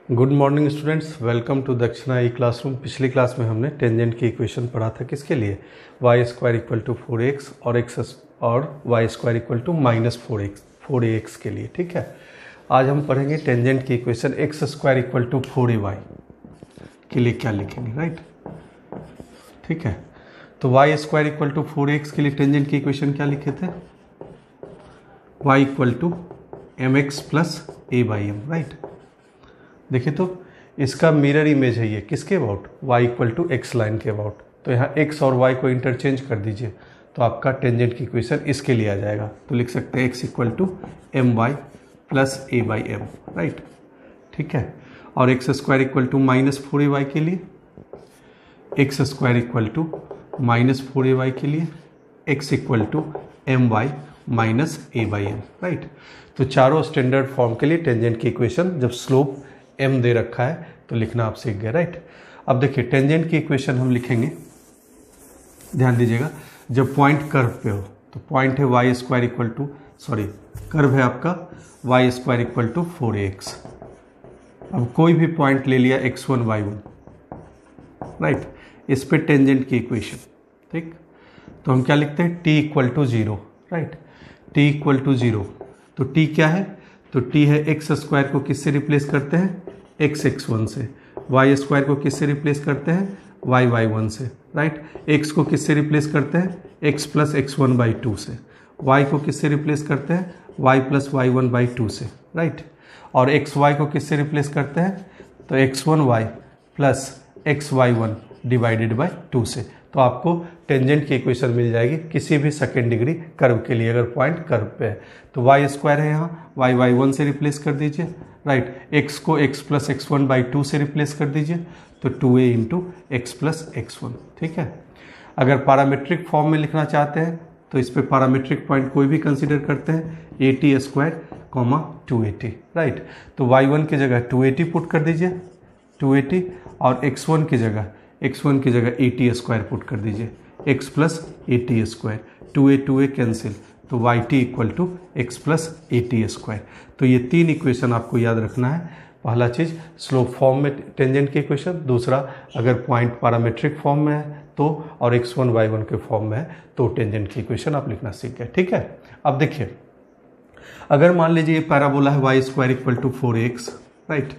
Good morning students, welcome to Dakshina e classroom. पिछली class में हमने टेंजेंट की इक्वेशन पढ़ा था किसके लिए, Y square equal to 4x और Y square equal to -4x के लिए। ठीक है, आज हम पढ़ेंगे टेंजेंट की equation x square equal to 4ay के लिए क्या लिखेंगे, राइट। ठीक है, तो Y square equal to 4x के लिए टेंजेंट की इक्वेशन क्या लिखे थे, y equal to mx plus a/m, right. देखिए तो इसका मिरर इमेज है ये किसके about, y equal to x line के अबाउट। तो यहाँ x और y को इंटरचेंज कर दीजिए तो आपका टेंजेंट की इक्वेशन इसके लिए आ जाएगा। तो लिख सकते हैं x equal to my plus a/m, right. ठीक है, और x square equal to -4ay के लिए, x square equal to -4ay के लिए x equal to my minus a/m, right. तो चारों स्टैंडर्ड फॉर्म के लिए टेंजेंट की इक्वेशन जब स्लोप m दे रखा है तो लिखना आप सीख गए, राइट। अब देखिए टेंजेंट की इक्वेशन हम लिखेंगे, ध्यान दीजिएगा, जब पॉइंट कर्व पे हो तो पॉइंट है y square equal to curve है आपका Y square equal to 4ax। अब कोई भी पॉइंट ले लिया x1 y1, राइट, इस पे टेंजेंट की इक्वेशन, ठीक। तो हम क्या लिखते हैं, t equal to 0, right, t equal to 0। तो t क्या है, तो t है एक्स स्क्वायर को किससे रिप्लेस करते हैं, x1 से, वाई स्क्वायर को किससे रिप्लेस करते हैं, y1 से, राइट। x को किससे रिप्लेस करते हैं, x प्लस x1/2 से, y को किससे रिप्लेस करते हैं, y प्लस y1/2 से, राइट। और xy को किससे रिप्लेस करते हैं, तो x1y plus xy1 divided by 2 से। तो आपको टेंजेंट की इक्वेशन मिल जाएगी किसी भी सेकेंड डिग्री कर्व के लिए, अगर पॉइंट कर्व पे है। तो वाई स्क्वायर है यहाँ, y1 से रिप्लेस कर दीजिए, राइट। x को x प्लस x1/2 से रिप्लेस कर दीजिए, तो 2a into x plus x1, ठीक है। अगर पैरामीट्रिक फॉर्म में लिखना चाहते हैं तो इस पे पैरामीट्रिक पॉइंट कोई भी कंसिडर करते हैं, at स्क्वायर 280, राइट। तो y1 की जगह 280 पुट कर दीजिए, 280, और x1 की जगह at स्क्वायर पुट कर दीजिए, x plus at square, 2a cancel, तो yt equal to x plus at square. तो ये तीन इक्वेशन आपको याद रखना है। पहला चीज़ स्लोप फॉर्म में टेंजेंट की इक्वेशन, दूसरा अगर पॉइंट पैरामीट्रिक फॉर्म में है तो, और x1 y1 के फॉर्म में है तो टेंजेंट की इक्वेशन आप लिखना सीख गए, ठीक है। अब देखिए, अगर मान लीजिए ये पैराबोला है y square equal to 4x, right,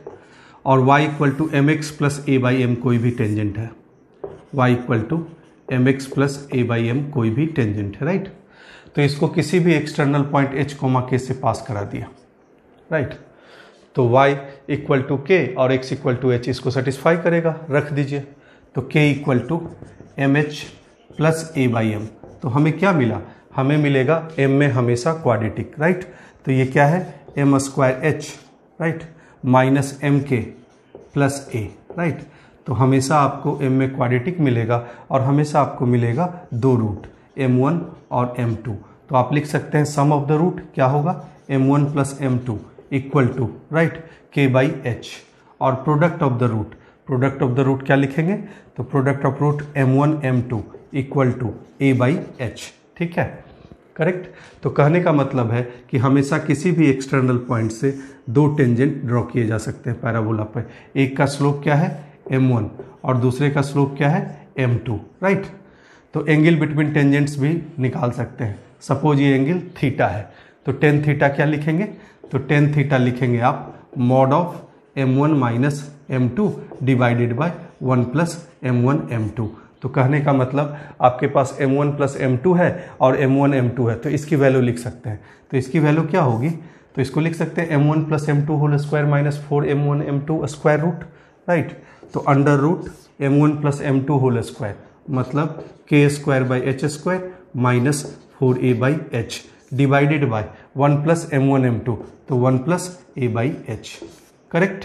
और y equal to mx plus a/m कोई भी टेंजेंट है, y equal to mx plus a/m कोई भी टेंजेंट है, राइट। तो इसको किसी भी एक्सटर्नल पॉइंट h, k से पास करा दिया, राइट। तो y इक्वल टू k और x इक्वल टू h इसको सेटिस्फाई करेगा, रख दीजिए। तो k equal to mh plus a/m, तो हमें क्या मिला, हमें मिलेगा m में हमेशा क्वाड्रेटिक, राइट। तो ये क्या है, m square h, right, minus mk plus a, right. तो हमेशा आपको m में क्वाड्रेटिक मिलेगा और हमेशा आपको मिलेगा दो रूट, m1 और m2। तो आप लिख सकते हैं सम ऑफ द रूट क्या होगा, m1 plus m2 equal to, right, k/h, और प्रोडक्ट ऑफ द रूट क्या लिखेंगे, तो product of root m1 m2 equal to a/h, ठीक है, करेक्ट। तो कहने का मतलब है कि हमेशा किसी भी एक्सटर्नल पॉइंट से दो टेंजेंट ड्रॉ किए जा सकते हैं पैराबोला पर। एक का स्लोप क्या है, m1, और दूसरे का स्लोप क्या है, m2, राइट। तो एंगल बिटवीन टेंजेंट्स भी निकाल सकते हैं। सपोज ये एंगल थीटा है, तो टेन थीटा क्या लिखेंगे, तो टेन थीटा लिखेंगे आप mod of m1 minus m2 divided by 1 plus m1 m2। तो कहने का मतलब आपके पास m1 प्लस m2 है और m1 m2 है, तो इसकी वैल्यू लिख सकते हैं। तो इसकी वैल्यू क्या होगी, तो इसको लिख सकते हैं m1 plus m2 whole square minus 4m1 m2 square root, right. तो under root m1 plus m2 whole square मतलब k square by h square minus 4a/h divided by 1 plus m1 m2, तो 1 प्लस a/h, करेक्ट।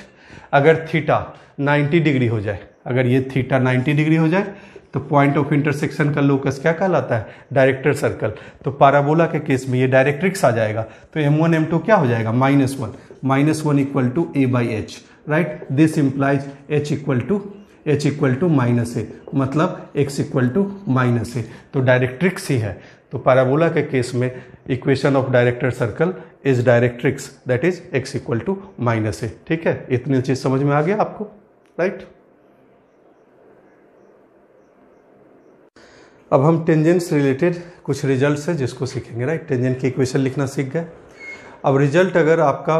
अगर theta 90 degree हो जाए, अगर ये theta 90 degree हो जाए तो पॉइंट ऑफ इंटरसेक्शन का लोकस क्या कहलाता है, डायरेक्टर सर्कल। तो पैराबोला के केस में ये डायरेक्ट्रिक्स आ जाएगा, तो m1 m2 क्या हो जाएगा, -1 equal to a/h, right. This implies h equal to minus a, मतलब x equal to minus a. तो डायरेक्ट्रिक्स ही है, तो तो पैराबोला के केस में equation of directed circle is directrix that is x equal to -a। ठीक है, इतनी चीज समझ में आ गया आपको, राइट। अब हम टेंजेंट से रिलेटेड कुछ रिजल्ट है जिसको सीखेंगे, राइट। टेंजेंट की इक्वेशन लिखना सीख गए। अब रिजल्ट अगर आपका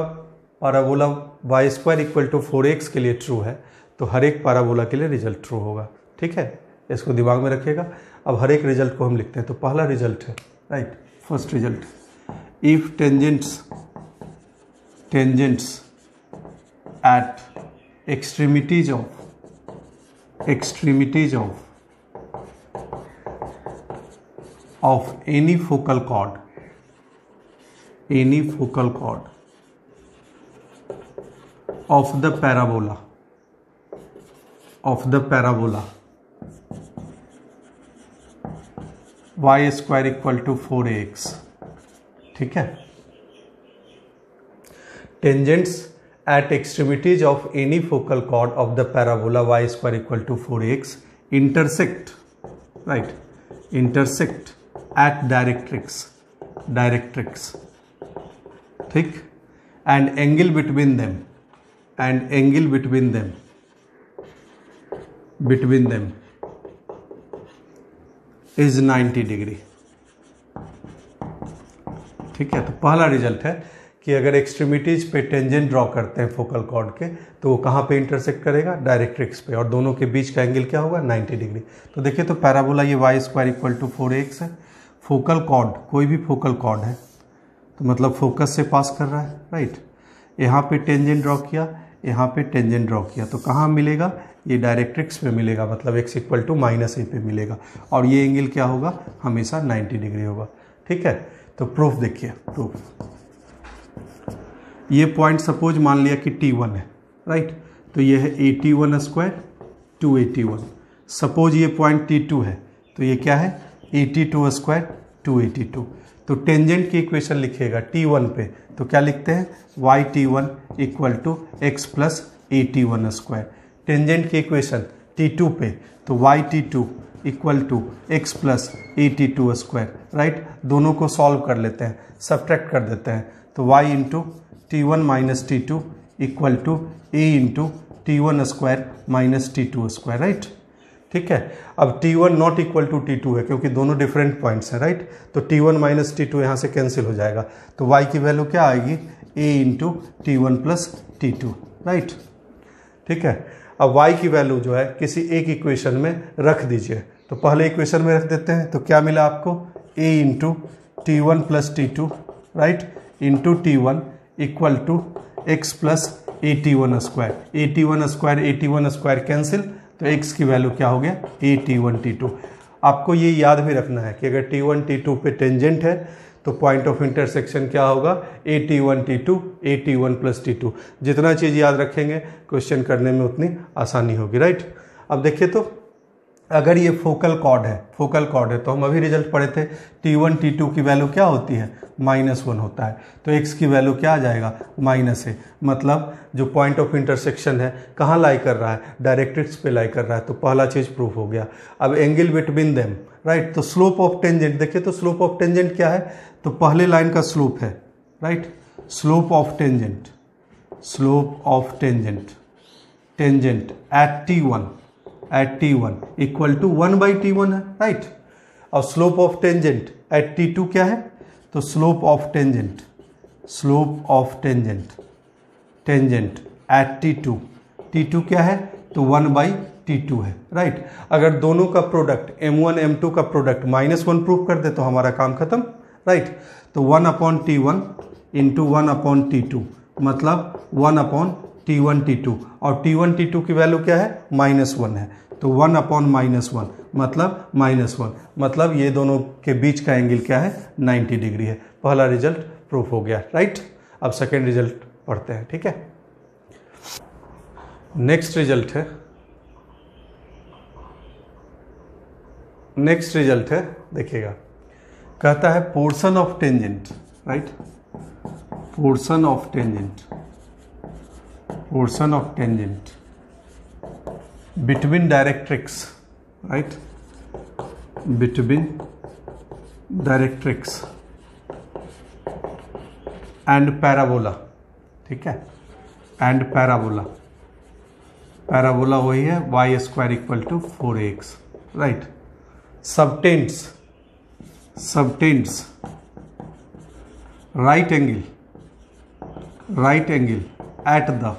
parabola y² equal to 4x के लिए ट्रू है तो हर एक पैराबोला के लिए रिजल्ट ट्रू होगा। ठीक है, इसको दिमाग में रखिएगा। अब हर एक रिजल्ट को हम लिखते हैं। तो पहला रिजल्ट है, right, first result, if tangents at extremities of any focal chord of the parabola y² equal to 4ax। ठीक है, tangents at extremities of any focal chord of the parabola y² equal to 4ax intersect, right, intersect at directrix, ठीक, and angle between them is 90 degree. ठीक है, तो पहला result है कि अगर एक्सट्रीमिटीज पे टेंजेंट ड्रॉ करते हैं फोकल कॉर्ड के तो वो कहाँ पे इंटरसेक्ट करेगा, डायरेक्ट्रिक्स पे, और दोनों के बीच का एंगल क्या होगा, 90 डिग्री। तो देखिए, तो पैराबोला ये y² इक्वल टू 4ax है। फोकल कॉर्ड, कोई भी फोकल कॉर्ड है तो मतलब फोकस से पास कर रहा है, राइट। यहाँ पे टेंजेंट ड्रॉ किया, यहाँ पे टेंजेंट ड्रॉ किया, तो कहाँ मिलेगा, ये डायरेक्ट्रिक्स पे मिलेगा, मतलब x इक्वल टू -a पे मिलेगा, और ये एंगल क्या होगा, हमेशा 90 डिग्री होगा। ठीक है, तो प्रूफ देखिए, प्रूफ, ये पॉइंट सपोज मान लिया कि T1 है, राइट, तो ये है 81² 281। सपोज ये पॉइंट T2 है तो ये क्या है, 82² 282। तो टेंजेंट की इक्वेशन लिखिएगा T1 पे, तो क्या लिखते हैं, yT1 equal to x plus 81²। Tangent की इक्वेशन T2 पे, तो yT2 equal to x plus 82², right. दोनों को सॉल्व कर लेते हैं, सब्ट्रैक्ट कर देते हैं, तो y into T1 minus T2 equal to a into T1² minus T2², right. ठीक है, अब T1 not equal to T2 है क्योंकि दोनों डिफरेंट पॉइंट्स हैं, राइट। तो T1 माइनस T2 यहाँ से कैंसिल हो जाएगा, तो y की वैल्यू क्या आएगी, a into T1 plus T2, right. ठीक है, अब y की वैल्यू जो है किसी एक इक्वेशन में रख दीजिए, तो पहले इक्वेशन में रख देते हैं, तो क्या मिला आपको, a into T1 plus T2, right, into T1 equal to x plus 81², 81² cancel, तो x की वैल्यू क्या हो गया, a_T1 T2। आपको ये याद भी रखना है कि अगर T1 T2 पे टेंजेंट है तो पॉइंट ऑफ इंटरसेक्शन क्या होगा, a_T1 T2 a_T1 plus T2। जितना चीज़ याद रखेंगे क्वेश्चन करने में उतनी आसानी होगी, राइट। अब देखिए, तो अगर ये फोकल कॉर्ड है तो हम अभी रिजल्ट पढ़े थे T1 T2 की वैल्यू क्या होती है, -1 होता है, तो x की वैल्यू क्या आ जाएगा, -a। मतलब जो पॉइंट ऑफ इंटरसेक्शन है कहाँ लाई कर रहा है, डायरेक्ट्रिक्स पे लाई कर रहा है, तो पहला चीज़ प्रूफ हो गया। अब एंगल बिटवीन देम, राइट, तो स्लोप ऑफ टेंजेंट देखिए, तो स्लोप ऑफ टेंजेंट क्या है, तो पहले लाइन का स्लोप है, right, slope of tangent at T1 equal to 1/T1 है, राइट। और slope of tangent eight T2 क्या है, तो slope of tangent eight T2 क्या है, तो 1/T2 है, राइट। अगर दोनों का प्रोडक्ट M1 M2 का प्रोडक्ट -1 प्रूव कर दे तो हमारा काम खत्म, राइट। तो 1/T1 इंटू 1/T2 मतलब 1/T1 T2, और T1 T2 की वैल्यू क्या है, -1 है, तो 1/-1 मतलब -1, मतलब ये दोनों के बीच का एंगल क्या है, 90 डिग्री है। पहला रिजल्ट प्रूफ हो गया, राइट। अब सेकेंड रिजल्ट पढ़ते हैं, ठीक है। नेक्स्ट रिजल्ट है, देखिएगा, कहता है portion of tangent, right, portion of tangent between directrix, right, between directrix and parabola, ठीक है, एंड पैराबोला, पैराबोला वही है y square equal to 4ax, right. Subtends, subtends right angle at the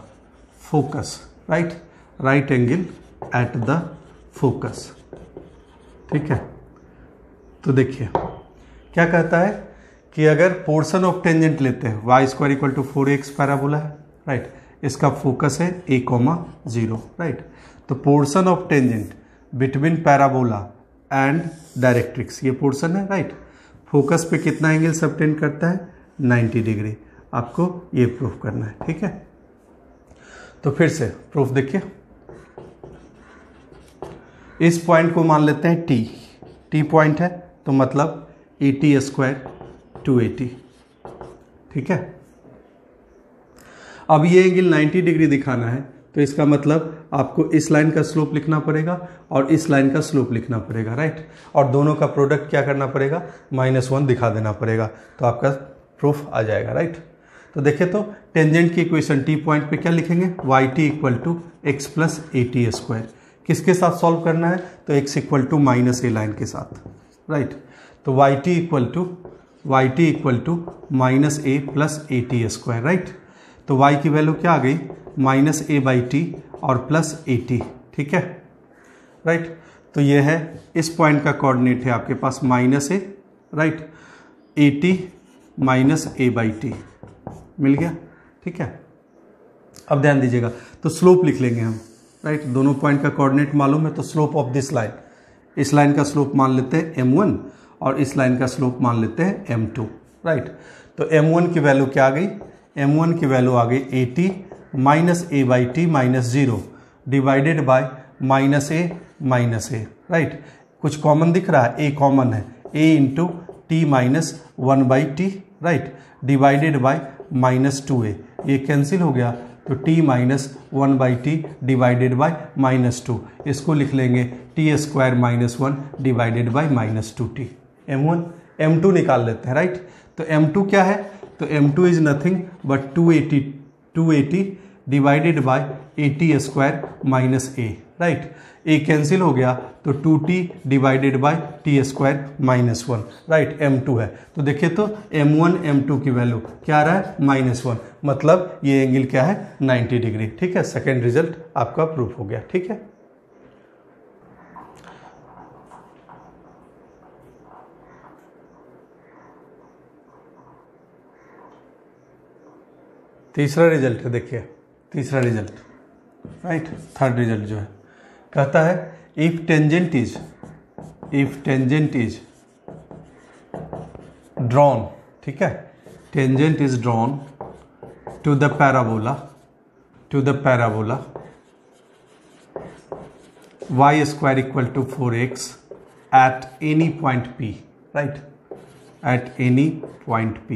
focus, right, right angle at the focus, ठीक है। तो देखिए क्या कहता है कि अगर पोर्शन ऑफ टेंजेंट लेते हैं y square equal to 4ax parabola है, राइट, इसका फोकस है a,0, राइट। तो portion of tangent between parabola and directrix, ये पोर्शन है, राइट। फोकस पे कितना एंगल सबटेंड करता है 90 डिग्री, आपको ये प्रूफ करना है, ठीक है। तो फिर से प्रूफ देखिए, इस पॉइंट को मान लेते हैं टी पॉइंट है, तो मतलब AT² 280, ठीक है। अब ये एंगल 90 डिग्री दिखाना है, तो इसका मतलब आपको इस लाइन का स्लोप लिखना पड़ेगा और इस लाइन का स्लोप लिखना पड़ेगा, राइट। और दोनों का प्रोडक्ट क्या करना पड़ेगा, -1 दिखा देना पड़ेगा, तो आपका प्रूफ आ जाएगा, राइट। तो देखिए, तो टेंजेंट की इक्वेशन टी पॉइंट पे क्या लिखेंगे, yt equal to x plus AT²। किसके साथ सॉल्व करना है, तो x equal to -a line के साथ, राइट। तो yt equal to -a plus AT², right. तो y की वैल्यू क्या आ गई, -a/t और प्लस AT, ठीक है, राइट। तो ये है, इस पॉइंट का कोऑर्डिनेट है आपके पास -a, राइट, AT -a/t मिल गया, ठीक है। अब ध्यान दीजिएगा, तो स्लोप लिख लेंगे हम, राइट। दोनों पॉइंट का कोऑर्डिनेट मालूम है, तो स्लोप ऑफ दिस लाइन, इस लाइन का स्लोप मान लेते हैं m1 और इस लाइन का स्लोप मान लेते हैं m2, राइट। तो m1 की वैल्यू क्या आ गई, m1 की वैल्यू आ गई AT -a/t -0 divided by -a, right. कुछ कॉमन दिख रहा है, a कॉमन है, a into t -1/t, right, divided by -2a, ये कैंसिल हो गया, तो t -1/t डिवाइडेड बाय -2, इसको लिख लेंगे t² -1 divided by -2t। m1 m2 निकाल लेते हैं, राइट। तो m2 क्या है, तो m2 is nothing but 280 divided by AT² -a, right. a cancel हो गया, तो 2t divided by t² -1, right, m2 है। तो देखिए, तो m1 m2 की वैल्यू क्या आ रहा है, -1, मतलब ये एंगल क्या है 90 डिग्री, ठीक है। सेकेंड रिजल्ट आपका प्रूफ हो गया, ठीक है। तीसरा रिजल्ट है, देखिए तीसरा रिजल्ट, राइट। थर्ड रिजल्ट जो है, कहता है इफ टेंजेंट इज ड्रॉन, ठीक है, tangent is drawn to the parabola y² equal to 4x at any point p, right, at any point p,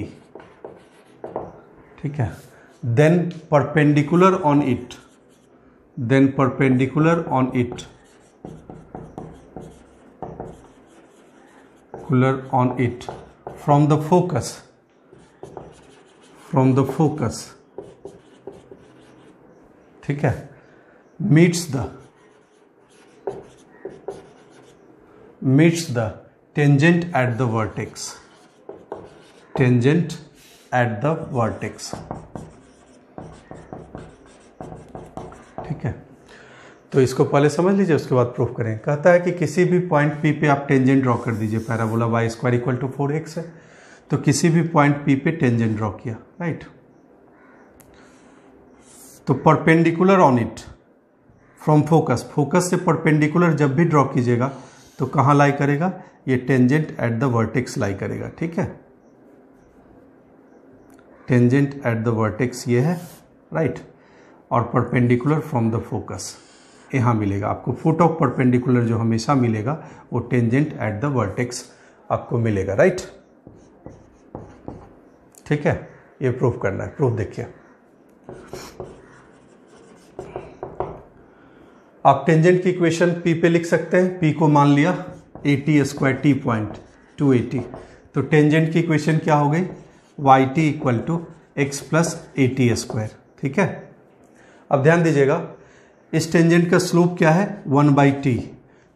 ठीक है। then perpendicular on it from the focus ठीक है, meets the tangent at the vertex, ठीक है। तो इसको पहले समझ लीजिए, उसके बाद प्रूफ करें। कहता है कि किसी भी पॉइंट P पे आप टेंजेंट ड्रॉ कर दीजिए, parabola y² equal to 4x है, तो किसी भी पॉइंट P पे टेंजेंट ड्रॉ किया, राइट। तो perpendicular on it from focus से परपेंडिकुलर जब भी ड्रॉ कीजिएगा तो कहाँ लाई करेगा, ये टेंजेंट एट द वर्टेक्स लाई करेगा, ठीक है। टेंजेंट एट द वर्टेक्स ये है, राइट, और परपेंडिकुलर फ्रॉम द फोकस यहाँ मिलेगा आपको। फुट ऑफ परपेंडिकुलर जो हमेशा मिलेगा वो टेंजेंट एट द वर्टेक्स आपको मिलेगा, राइट, ठीक है। ये प्रूफ करना है, प्रूफ देखिए। आप टेंजेंट की इक्वेशन P पे लिख सकते हैं। P को मान लिया AT² T पॉइंट 280। तो टेंजेंट की इक्वेशन क्या हो गई, y t equal to x plus a t square. ठीक है, अब ध्यान दीजिएगा, इस टेंजेंट का स्लोप क्या है 1/t,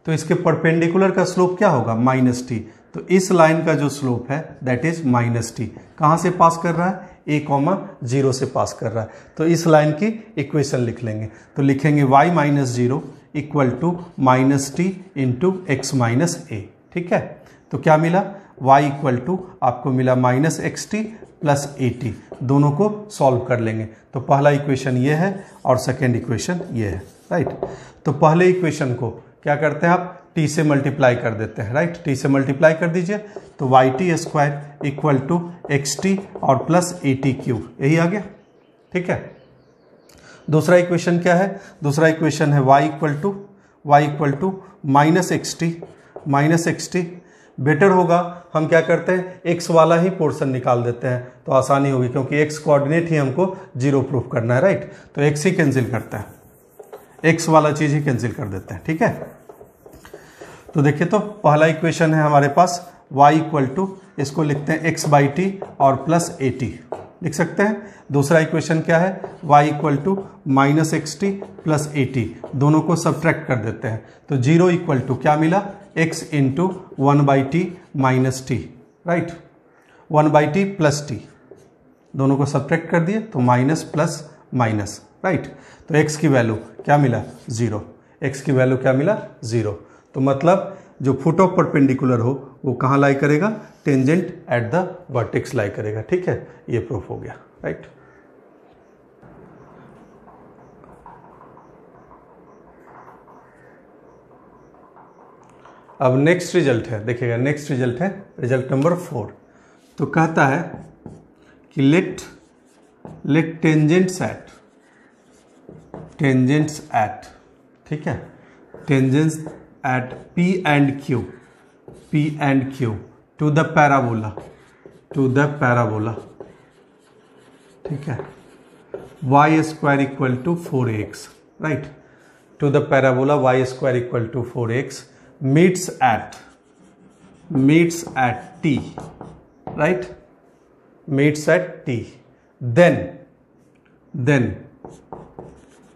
तो इसके परपेंडिकुलर का स्लोप क्या होगा -t। तो इस लाइन का जो स्लोप है दैट इज -t। कहाँ से पास कर रहा है, a,0 से पास कर रहा है। तो इस लाइन की इक्वेशन लिख लेंगे, तो लिखेंगे y - 0 equal to -t into x - a। ठीक है, तो क्या मिला, y इक्वल टू आपको मिला -xt प्लस at। दोनों को सॉल्व कर लेंगे, तो पहला इक्वेशन ये है और सेकेंड इक्वेशन ये है, राइट। तो पहले इक्वेशन को क्या करते हैं आप, t से मल्टीप्लाई कर देते हैं, राइट। t से मल्टीप्लाई कर दीजिए, तो y t square equal to x t और प्लस ए टी क्यूब, यही आ गया। ठीक है, दूसरा इक्वेशन क्या है, दूसरा इक्वेशन है y equal to -xt। Better होगा हम क्या करते हैं, x वाला ही पोर्शन निकाल देते हैं तो आसानी होगी, क्योंकि x कोऑर्डिनेट ही हमको 0 प्रूफ करना है, राइट। तो x ही कैंसिल करता है, x वाला चीज ही कैंसिल कर देते हैं। ठीक है, तो देखिए, तो पहला इक्वेशन है हमारे पास y इक्वल टू, इसको लिखते हैं x/t और प्लस at लिख सकते हैं। दूसरा इक्वेशन क्या है, y equal to -xt plus at, दोनों को सब्ट्रैक्ट कर देते हैं, तो 0 इक्वल टू क्या मिला, x into 1/t minus T, right, 1/t plus T, दोनों को सब्ट्रैक्ट कर दिए तो माइनस प्लस माइनस, राइट। तो x की वैल्यू क्या मिला 0, x की वैल्यू क्या मिला 0। तो मतलब जो फुट ऑफ परपेंडिकुलर हो वो कहाँ लाई करेगा, टेंजेंट एट द वर्टेक्स लाई करेगा। ठीक है, ये प्रूफ हो गया, राइट। अब नेक्स्ट रिजल्ट है, देखिएगा, नेक्स्ट रिजल्ट है रिजल्ट नंबर 4। तो कहता है कि लेट टेंजेंट्स एट, ठीक है, tangents at P and Q to the parabola, ठीक है, y square equal to 4x, right, to the parabola y square equal to 4x meets at t, right, meets at t, then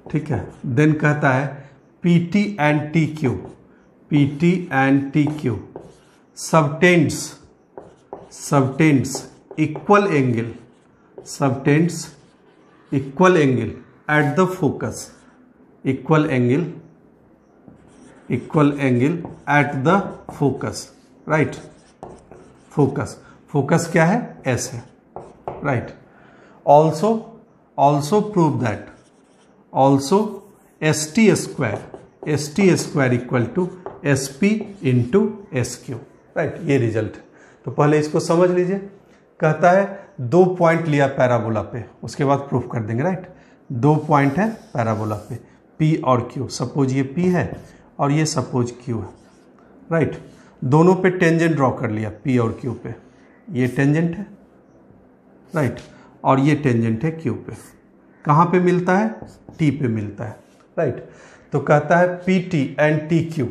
ठीक है, then कहता है PT and TQ subtends equal angle at the focus, equal angle at the focus, right, focus क्या है, S है, right। also prove that ST square equal to SP into SQ, right, ये result है। तो पहले इसको समझ लीजिए, कहता है 2 पॉइंट लिया पैराबोला पे, उसके बाद प्रूफ कर देंगे, राइट। 2 पॉइंट है पैराबोला पे, P और Q, सपोज ये P है और ये सपोज Q है, राइट। दोनों पे टेंजेंट ड्रॉ कर लिया, P और Q पे, ये टेंजेंट है, राइट, और ये टेंजेंट है Q पे। कहाँ पे मिलता है, T पे मिलता है, राइट। तो कहता है PT एंड TQ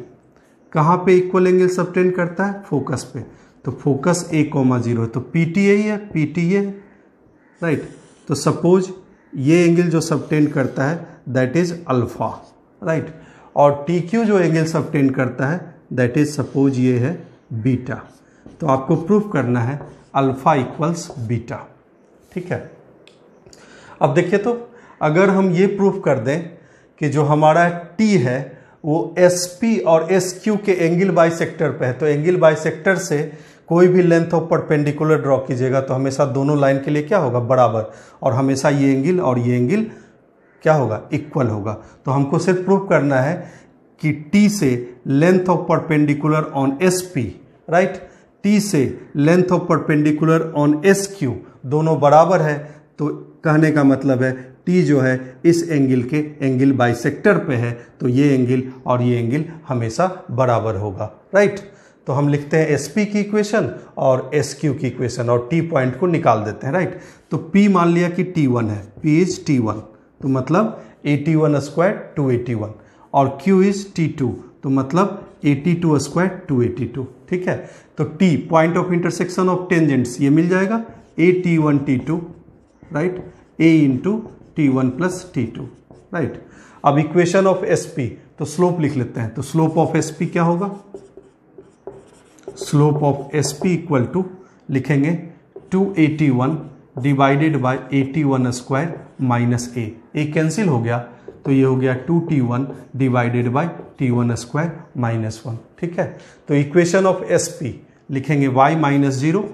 कहाँ पे इक्वल एंगल सबटेंड करता है, फोकस पे। तो फोकस A,0 है, तो PT यही है, PT ये, राइट। तो सपोज ये एंगल जो सबटेंड करता है दैट इज अल्फा, राइट, और TQ जो एंगल सबटेंड करता है दैट इज सपोज ये है बीटा। तो आपको प्रूफ करना है अल्फा इक्वल्स बीटा, ठीक है। अब देखिए, तो अगर हम ये प्रूफ कर दें कि जो हमारा T है वो SP और SQ के एंगल बाइसेक्टर पे है, तो एंगल बाइसेक्टर से कोई भी लेंथ ऑफ परपेंडिकुलर ड्रॉ कीजिएगा तो हमेशा दोनों लाइन के लिए क्या होगा, बराबर, और हमेशा ये एंगल और ये एंगल क्या होगा, इक्वल होगा। तो हमको सिर्फ प्रूफ करना है कि T से length of perpendicular on SP, right, T से length of perpendicular on SQ दोनों बराबर है। तो कहने का मतलब है T जो है इस एंगल के एंगल बाइसेक्टर पे है, तो ये एंगल और ये एंगल हमेशा बराबर होगा, राइट। तो हम लिखते हैं SP की इक्वेशन और SQ की इक्वेशन और T पॉइंट को निकाल देते हैं, राइट। तो P मान लिया कि T1 है, P इज T1, तो मतलब 81 स्क्वायर 281, और Q इज T2, तो मतलब 82 स्क्वायर 282, ठीक है। तो T point of intersection of tangents ये मिल जाएगा a T1 T2, right, a into T1 plus T2, right. अब इक्वेशन ऑफ SP, तो स्लोप लिख लेते हैं। तो स्लोप ऑफ SP क्या होगा? Slope of SP equal to लिखेंगे 281 divided by 81 square minus a cancel हो गया, तो ये हो गया 2T1 divided by T1 square minus 1, ठीक है। तो इक्वेशन ऑफ SP लिखेंगे y minus 0,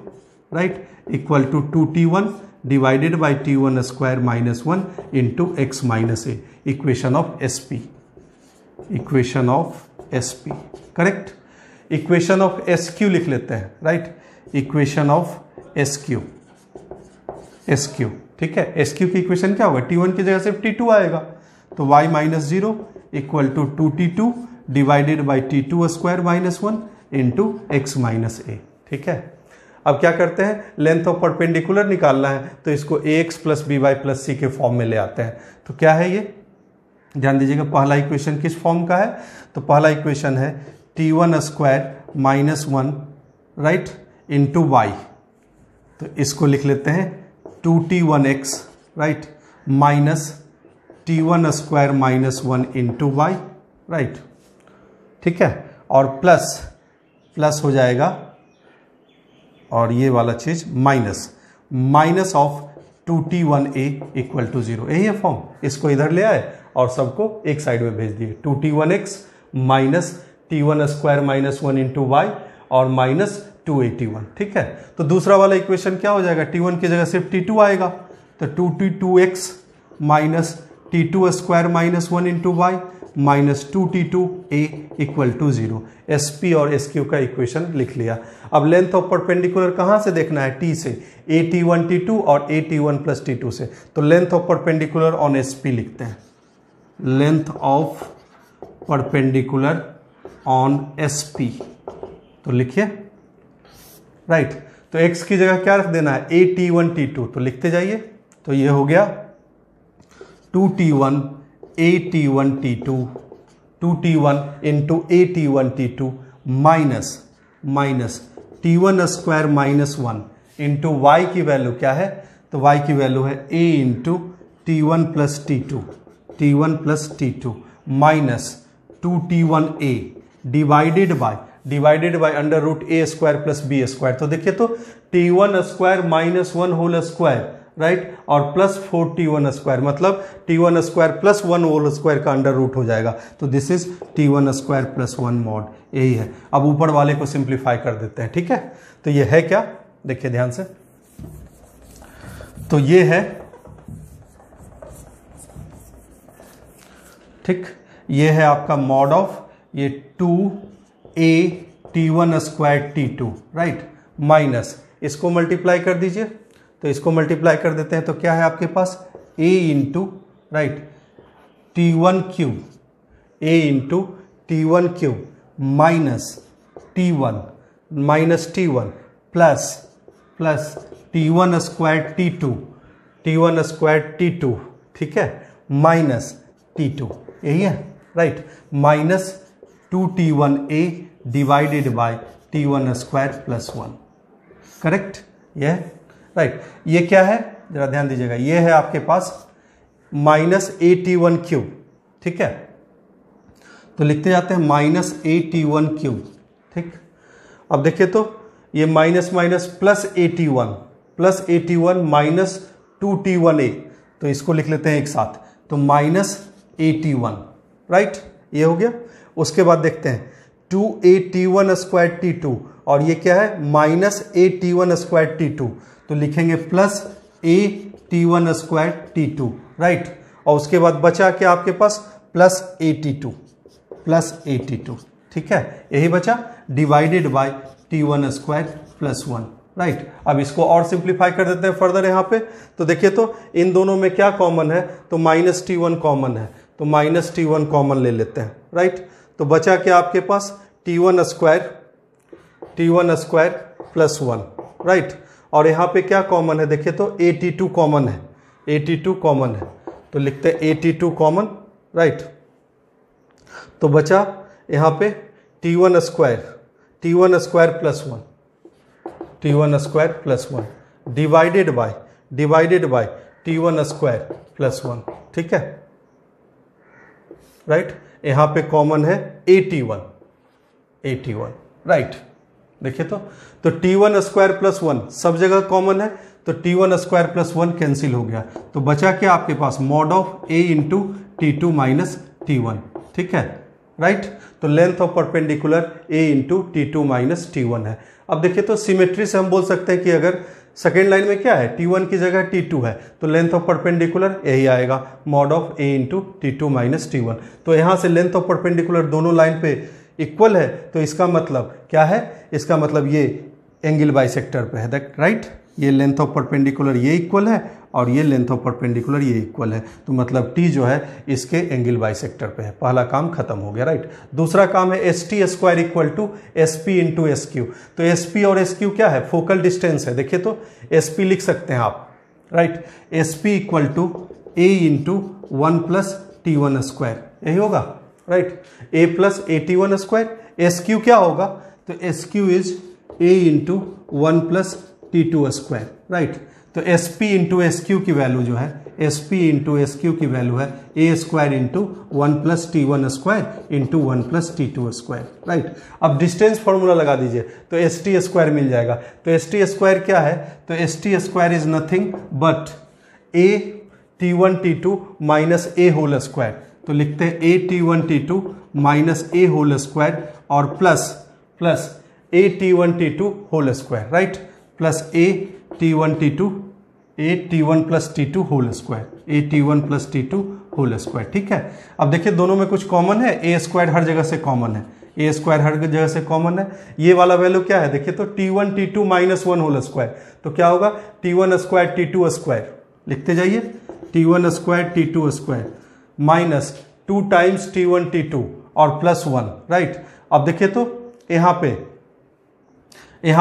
right, equal to 2T1 divided by T1 square minus 1 into x minus a, equation of SP, equation of SP, correct. Equation of SQ लिख लेते हैं, right, equation of SQ, ठीक है। SQ की equation क्या होगा? T1 की जगह सिर्फ T2 आएगा, तो y minus 0 equal to 2T2 divided by T2 square minus 1 into x minus a, ठीक है। अब क्या करते हैं, लेंथ ऑफ परपेंडिकुलर निकालना है, तो इसको ax plus b y plus c के फॉर्म में ले आते हैं। तो क्या है ये, ध्यान दीजिएगा, पहला इक्वेशन किस फॉर्म का है? तो पहला इक्वेशन है T1 square minus 1, right, into y, तो इसको लिख लेते हैं 2T1x, right, minus T1 square minus 1 into y, right, ठीक है। और प्लस हो जाएगा, और ये वाला चीज minus of 2T1a equal to 0, यही है फॉर्म। इसको इधर ले आए और सबको एक साइड में भेज दिए, 2T1x minus T1 square minus 1 into y और माइनस 281, ठीक है। तो दूसरा वाला इक्वेशन क्या हो जाएगा, T1 की जगह सिर्फ T2 आएगा, तो 2T2x minus T2 square minus 1 into y minus 2T2a equal to 0। SP और SQ का इक्वेशन लिख लिया। अब लेंथ ऑफ परपेंडिकुलर कहाँ से देखना है? T से, AT1 T2 और AT1 प्लस T2 से। तो length of perpendicular on SP लिखते हैं, length of perpendicular on SP, तो लिखिए, राइट। तो x की जगह क्या रख देना है? AT1 T2, तो लिखते जाइए। तो ये हो गया 2T1 AT1 T2, 2T1 into AT1 T2 minus T1 square minus 1 into y की वैल्यू क्या है? तो y की वैल्यू है a into T1 plus T2 minus 2T1a divided by under root a square plus b square. तो देखिए, तो T1 square minus 1 whole square, right, और प्लस 4T1 स्क्वायर, मतलब T1 square plus 1 whole square का under root हो जाएगा। तो this is T1 square plus 1 mod, यही है। अब ऊपर वाले को सिंप्लीफाई कर देते हैं, ठीक है। तो ये है क्या, देखिए ध्यान से, तो ये है, ठीक, ये है आपका मॉड ऑफ ये 2a T1 square T2, right, minus इसको मल्टीप्लाई कर दीजिए, तो इसको मल्टीप्लाई कर देते हैं, तो क्या है आपके पास a into, right, T1 cube, a into T1 cube minus T1 plus T1 square T2, ठीक है, माइनस T2, यही है, right, minus 2T1a divided by T1 square plus 1, correct, ये है, राइट। ये क्या है, जरा ध्यान दीजिएगा, ये है आपके पास माइनस AT1 क्यूब, ठीक है। तो लिखते जाते हैं माइनस AT1 क्यूब, ठीक। अब देखिए, तो ये minus plus AT1 minus 2T1a, तो इसको लिख लेते हैं एक साथ, तो माइनस AT1, राइट, ये हो गया। उसके बाद देखते हैं 2AT1 स्क्वायर T2, और ये क्या है, माइनस AT1 स्क्वायर T2, तो लिखेंगे plus AT1 square T2, right. और उसके बाद बचा क्या आपके पास, प्लस AT2, ठीक है, यही बचा, divided by T1 square plus 1, right. अब इसको और सिंप्लीफाई कर देते हैं फर्दर यहाँ पे, तो देखिए, तो इन दोनों में क्या कॉमन है, तो माइनस T1 कॉमन है, तो माइनस T1 कॉमन ले लेते हैं, राइट। तो बचा क्या आपके पास, T1 स्क्वायर प्लस 1, राइट। और यहाँ पे क्या कॉमन है, देखिए, तो AT2 कॉमन है, तो लिखते हैं AT2 कॉमन, राइट। तो बचा यहाँ पे T1 square plus 1, T1 square plus 1 divided by T1 square plus 1, ठीक है, राइट। यहां पे कॉमन है AT1, राइट। देखिए तो T1 स्क्वायर प्लस 1 सब जगह कॉमन है, तो T1 स्क्वायर प्लस 1 कैंसिल हो गया, तो बचा क्या आपके पास, mod of A into T2 minus T1, ठीक है, राइट। तो length of perpendicular A into T2 minus T1 है। अब देखिए तो सिमेट्री से हम बोल सकते हैं कि अगर सेकेंड लाइन में क्या है, T1 की जगह T2 है, तो लेंथ ऑफ परपेंडिकुलर यही आएगा, mod of A into T2 minus T1। तो यहाँ से लेंथ ऑफ परपेंडिकुलर दोनों लाइन पे इक्वल है, तो इसका मतलब क्या है, इसका मतलब ये एंगल बाइसेक्टर पे है, राइट। ये लेंथ ऑफ परपेंडिकुलर ये इक्वल है और ये लेंथ ऑफ परपेंडिकुलर ये इक्वल है, तो मतलब T जो है इसके एंगल बाइसेक्टर पे है। पहला काम खत्म हो गया, राइट। दूसरा काम है ST square equal to SP into SQ। तो SP और SQ क्या है, फोकल डिस्टेंस है। देखिए तो SP लिख सकते हैं आप, right. SP equal to A into 1 plus T1 square, यही होगा, right. A plus AT1 square. SQ क्या होगा, तो SQ is A into 1 plus T2 square, right. तो SP इंटू SQ की वैल्यू जो है, SP इंटू SQ की वैल्यू है A square into 1 plus T1 square into 1 plus T2 square, right. अब डिस्टेंस फॉर्मूला लगा दीजिए तो ST स्क्वायर मिल जाएगा। तो ST स्क्वायर क्या है, तो ST square is nothing but A T1 T2 minus A whole square. तो लिखते हैं A T1 T2 minus A whole square और plus A T1 T2 whole square, right, plus A T1 plus T2 whole square, A T1 plus T2 whole square, ठीक है। अब देखिए दोनों में कुछ कॉमन है, A स्क्वायर हर जगह से कॉमन है, A स्क्वायर हर जगह से कॉमन है। ये वाला वैल्यू क्या है, देखिए तो T1 T2 minus 1 whole square, तो क्या होगा, T1 स्क्वायर T2 स्क्वायर, लिखते जाइए, T1 square T2 square minus 2 times T1 T2 और प्लस 1, राइट। अब देखिए तो यहाँ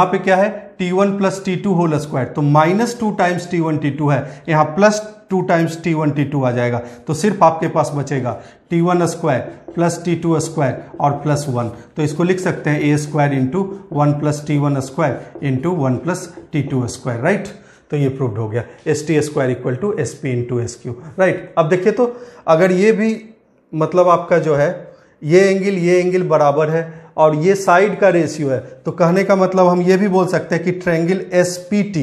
पे क्या है, T1 plus T2 whole square, तो माइनस 2 टाइम्स T1 T2 है, यहाँ प्लस 2 टाइम्स T1 T2 आ जाएगा, तो सिर्फ आपके पास बचेगा T1 square plus T2 square और प्लस 1। तो इसको लिख सकते हैं A square into 1 plus T1 square into 1 plus T2 square, right. तो ये प्रूव्ड हो गया, ST square equal to SP into SQ, right. अब देखिए तो अगर ये भी मतलब आपका जो है ये एंगल बराबर है और ये साइड का रेशियो है, तो कहने का मतलब हम ये भी बोल सकते हैं कि triangle SPT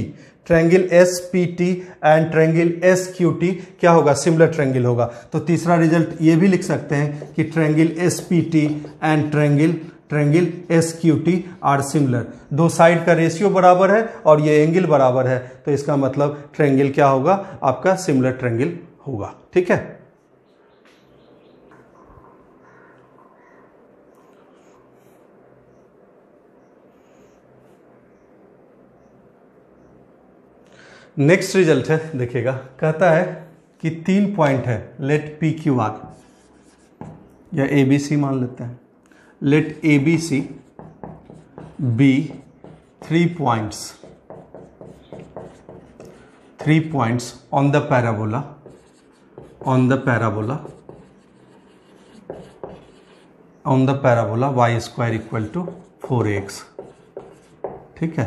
and triangle SQT क्या होगा, सिमिलर ट्रायंगल होगा। तो तीसरा रिजल्ट ये भी लिख सकते हैं कि triangle SPT and triangle SQT are similar. दो साइड का रेशियो बराबर है और ये एंगल बराबर है, तो इसका मतलब ट्रायंगल क्या होगा, आपका सिमिलर ट्रायंगल होगा, ठीक है। नेक्स्ट रिजल्ट है, देखिएगा, कहता है कि 3 पॉइंट है, लेट PQR या ABC मान लेते हैं, let ABC be 3 points on the parabola y square equal to 4x, ठीक है।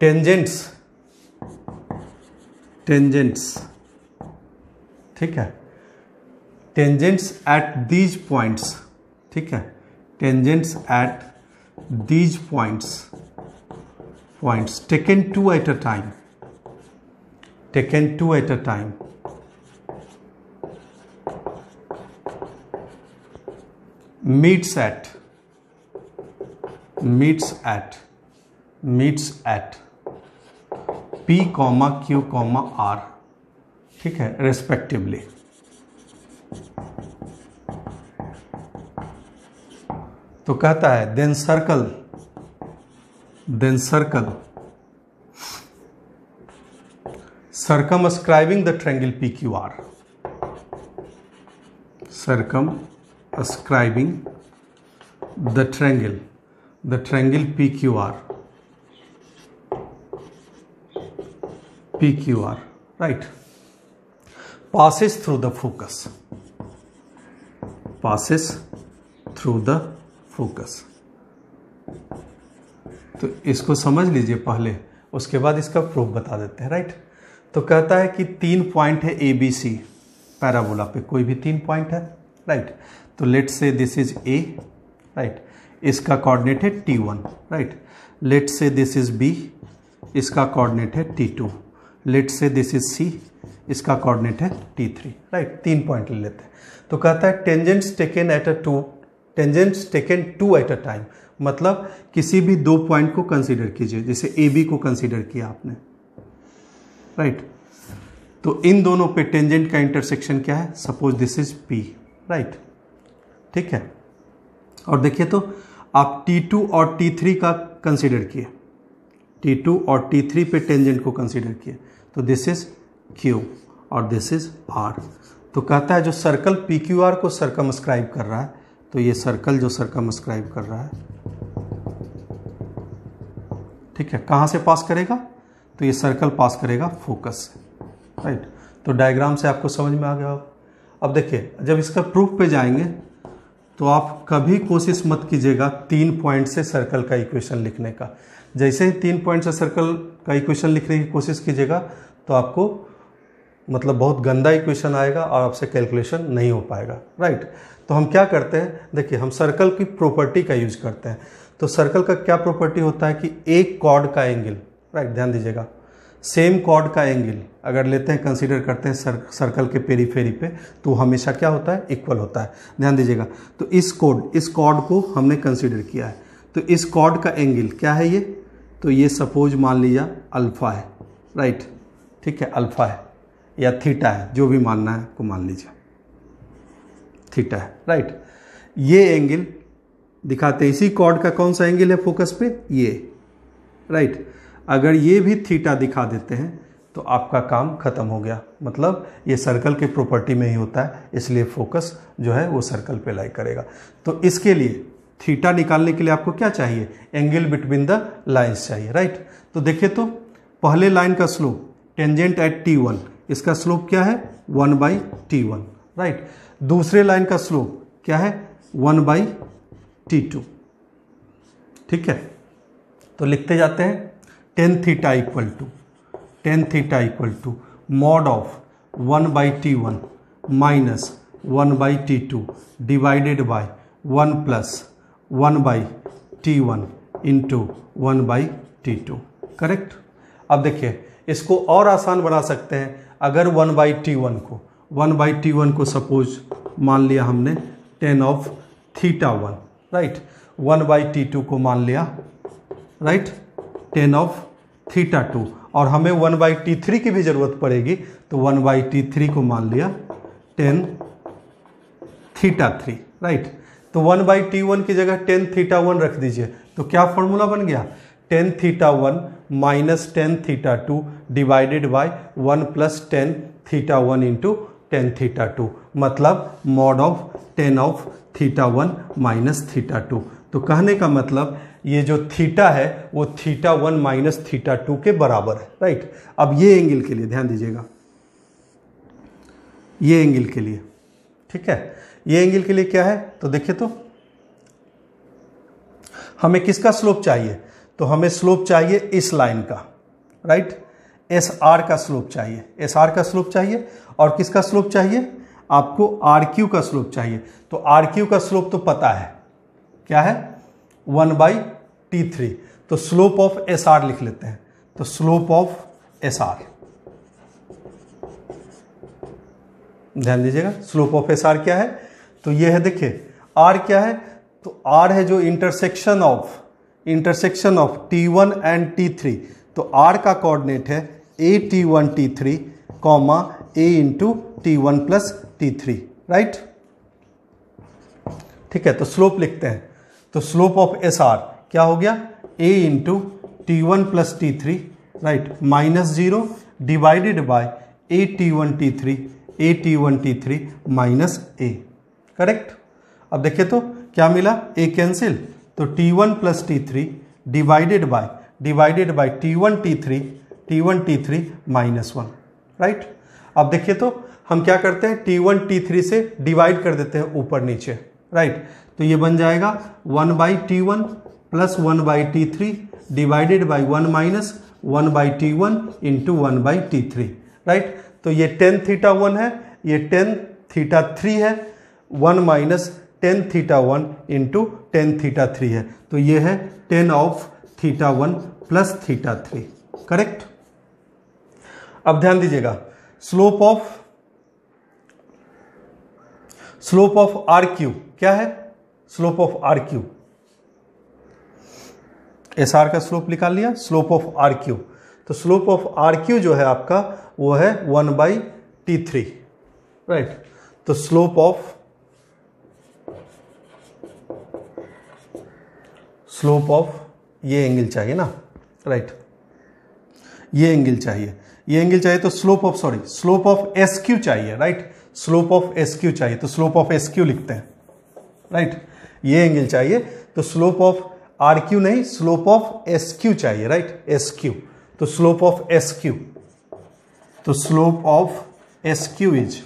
टेंजेंट्स, ठीक है, टेंजेंट्स एट दीज पॉइंट्स, ठीक है, tangents at these points taken two at a time meets at P, Q, R, ठीक है, respectively. तो कहता है then circle circumscribing the triangle PQR, circumscribing the triangle PQR, right, passes through the focus, focus. तो इसको समझ लीजिए पहले, उसके बाद इसका प्रूफ बता देते हैं, राइट। तो कहता है कि 3 पॉइंट है ए बी सी पैराबोला पे, कोई भी 3 पॉइंट है, राइट। तो let's say this is a, right, इसका कोऑर्डिनेट है T1, right. Let's say this is B, इसका कोऑर्डिनेट है T2। Let's say this is C, इसका कोऑर्डिनेट है T3, राइट। 3 पॉइंट ले लेते हैं। तो कहता है tangents taken two at a time, मतलब किसी भी 2 पॉइंट को कंसीडर कीजिए, जैसे ए बी को कंसीडर किया आपने, राइट। तो इन दोनों पे टेंजेंट का इंटरसेक्शन क्या है, suppose this is P, right, ठीक है। और देखिए तो आप T2 और T3 का कंसीडर किए, T2 और T3 पे टेंजेंट को कंसीडर किए, तो दिस इज Q और दिस इज R। तो कहता है जो सर्कल PQR को सर्कमस्क्राइब कर रहा है, तो ये सर्कल जो सर्कमस्क्राइब कर रहा है, ठीक है, कहाँ से पास करेगा, तो ये सर्कल पास करेगा फोकस से, राइट। तो डायग्राम से आपको समझ में आ गया होगा। अब देखिए जब इसका प्रूफ पे जाएंगे तो आप कभी कोशिश मत कीजिएगा 3 पॉइंट से सर्कल का इक्वेशन लिखने का। जैसे ही 3 पॉइंट से सर्कल का इक्वेशन लिखने की कोशिश कीजिएगा तो आपको मतलब बहुत गंदा इक्वेशन आएगा और आपसे कैलकुलेशन नहीं हो पाएगा, राइट। तो हम क्या करते हैं, देखिए हम सर्कल की प्रॉपर्टी का यूज करते हैं। तो सर्कल का क्या प्रॉपर्टी होता है कि एक कॉर्ड का एंगल, राइट, ध्यान दीजिएगा, सेम कॉर्ड का एंगल अगर लेते हैं, कंसीडर करते हैं सर्कल के पेरीफेरी पे, तो हमेशा क्या होता है, इक्वल होता है। ध्यान दीजिएगा, तो इस कॉर्ड को हमने कंसीडर किया है। तो इस कॉर्ड का एंगल क्या है ये, तो ये सपोज मान लीजिए अल्फा है, राइट, ठीक है, अल्फा है या थीटा है, जो भी मानना है आपको मान लीजिए, थीटा है, राइट। ये एंगल दिखाते हैं, इसी कॉर्ड का कौन सा एंगल है फोकस पे, ये, राइट। अगर ये भी थीटा दिखा देते हैं तो आपका काम खत्म हो गया, मतलब ये सर्कल के प्रॉपर्टी में ही होता है, इसलिए फोकस जो है वो सर्कल पे लाई करेगा। तो इसके लिए थीटा निकालने के लिए आपको क्या चाहिए, एंगल बिटवीन द लाइंस चाहिए, राइट। तो देखिए तो पहले लाइन का स्लोप टेंजेंट एट T1, इसका स्लोप क्या है 1/T1, राइट। दूसरे लाइन का स्लोप क्या है 1/T2, ठीक है। तो लिखते जाते हैं tan theta equal to mod of 1/T1 minus 1/T2 divided by 1 plus 1/T1 into 1/T2, correct. अब देखिए इसको और आसान बना सकते हैं, अगर 1/T1 को सपोज मान लिया हमने tan of theta 1, right, 1/T2 को मान लिया, राइट, tan ऑफ थीटा 2, और हमें 1/T3 की भी जरूरत पड़ेगी, तो 1/T3 को मान लिया tan थीटा 3, राइट। तो 1/T1 की जगह tan थीटा 1 रख दीजिए, तो क्या फॉर्मूला बन गया, tan theta 1 minus tan theta 2 divided by 1 plus tan theta 1 into tan theta 2, मतलब mod of tan of theta 1 minus theta 2। तो कहने का मतलब ये जो थीटा है वो थीटा 1 माइनस थीटा 2 के बराबर है, राइट। अब ये एंगल के लिए ध्यान दीजिएगा, ये एंगल के लिए, ठीक है, ये एंगल के लिए क्या है, तो देखिए तो हमें किसका स्लोप चाहिए, तो हमें स्लोप चाहिए इस लाइन का, राइट, SR का स्लोप चाहिए, SR का स्लोप चाहिए, और किसका स्लोप चाहिए, आपको RQ का स्लोप चाहिए। तो RQ का स्लोप तो पता है क्या है 1/T3, तो स्लोप ऑफ SR लिख लेते हैं, तो स्लोप ऑफ SR, ध्यान दीजिएगा, स्लोप ऑफ SR क्या है, तो ये है, देखिए R क्या है, तो R है जो intersection of T1 and T3, तो R का कोऑर्डिनेट है A T1 T3 comma A into T1 plus T3, right, ठीक है। तो स्लोप लिखते हैं, तो स्लोप ऑफ SR क्या हो गया A into T1 plus T3, right, minus 0 divided by A T1 T3 minus A, correct. अब देखिए तो क्या मिला, A कैंसिल, तो T1 plus T3 divided by T1 T3 minus 1, right. अब देखिए तो हम क्या करते हैं, T1 T3 से डिवाइड कर देते हैं ऊपर नीचे, राइट। तो ये बन जाएगा 1/T1 plus 1/T3 divided by 1 minus 1/T1 into 1/T3, right. तो ये tan θ1 है, ये tan θ3 है, 1 माइनस tan θ1 इंटू tan θ3 है, तो ये है tan ऑफ θ1 प्लस θ3, करेक्ट। अब ध्यान दीजिएगा, स्लोप ऑफ आर क्यू क्या है? Slope of R Q, S R का स्लोप निकाल लिया, स्लोप ऑफ आर क्यू। तो स्लोप ऑफ आर क्यू जो है आपका वो है 1/T3, राइट। तो स्लोप ऑफ ये एंगल चाहिए ना, राइट, ये एंगल चाहिए, तो स्लोप ऑफ एस क्यू चाहिए, right, slope of S Q चाहिए, तो स्लोप ऑफ एस क्यू लिखते हैं, राइट, ये एंगल चाहिए। तो स्लोप ऑफ आर क्यू नहीं, स्लोप ऑफ एस क्यू चाहिए, राइट, एस क्यू। तो स्लोप ऑफ एस क्यू, तो slope of S Q is,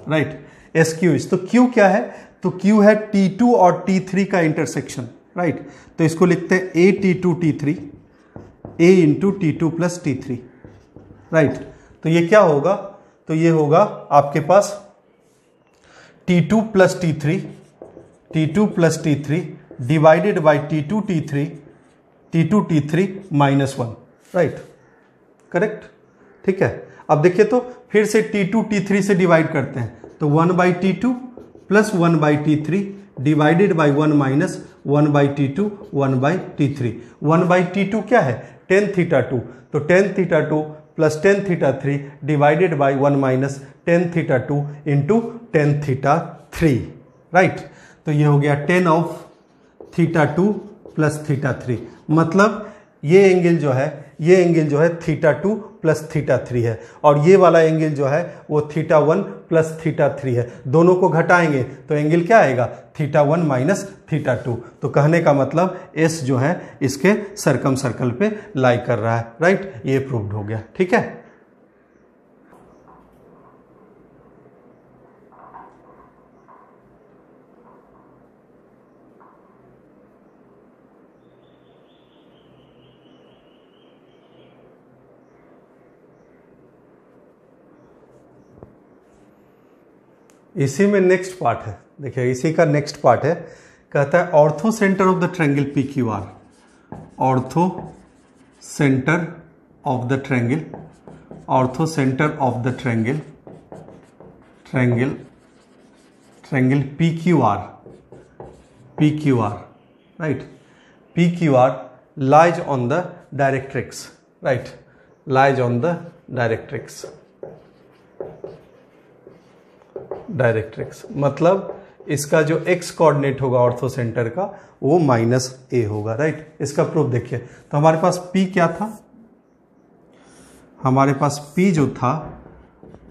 right, S Q is, तो क्यू क्या है? तो क्यू है T2 और T3 का इंटरसेक्शन, राइट। तो इसको लिखते हैं A T2 T3, A into T2 plus T3, राइट। तो ये क्या होगा? तो ये होगा आपके पास T2 plus T3, T2 plus T3 divided by T2 T3 minus 1, right, correct, ठीक है। अब देखिए तो फिर से T2 T3 से डिवाइड करते हैं, तो 1/T2 plus 1/T3 divided by 1 minus 1/T2 1/T3। 1/T2 क्या है? tan θ2, तो tan θ2 plus tan θ3 divided by 1 minus tan θ2 into tan θ3, right. तो ये हो गया tan ऑफ θ2 प्लस θ3, मतलब ये एंगल जो है θ2 प्लस θ3 है, और ये वाला एंगल जो है वो θ1 प्लस θ3 है। दोनों को घटाएंगे तो एंगल क्या आएगा? θ1 माइनस θ2। तो कहने का मतलब S जो है इसके सरकम सर्कल पे लाई कर रहा है, राइट, ये प्रूव्ड हो गया, ठीक है। इसी में नेक्स्ट पार्ट है, देखिए इसी का नेक्स्ट पार्ट है, कहता है ortho centre of the triangle PQR, ortho centre of the triangle, ortho centre of the triangle PQR, right, PQR lies on the directrix, right, lies on the directrix, मतलब इसका जो x कोऑर्डिनेट होगा ortho centre का वो -a होगा, right. इसका proof देखिए, तो हमारे पास P क्या था? हमारे पास P जो था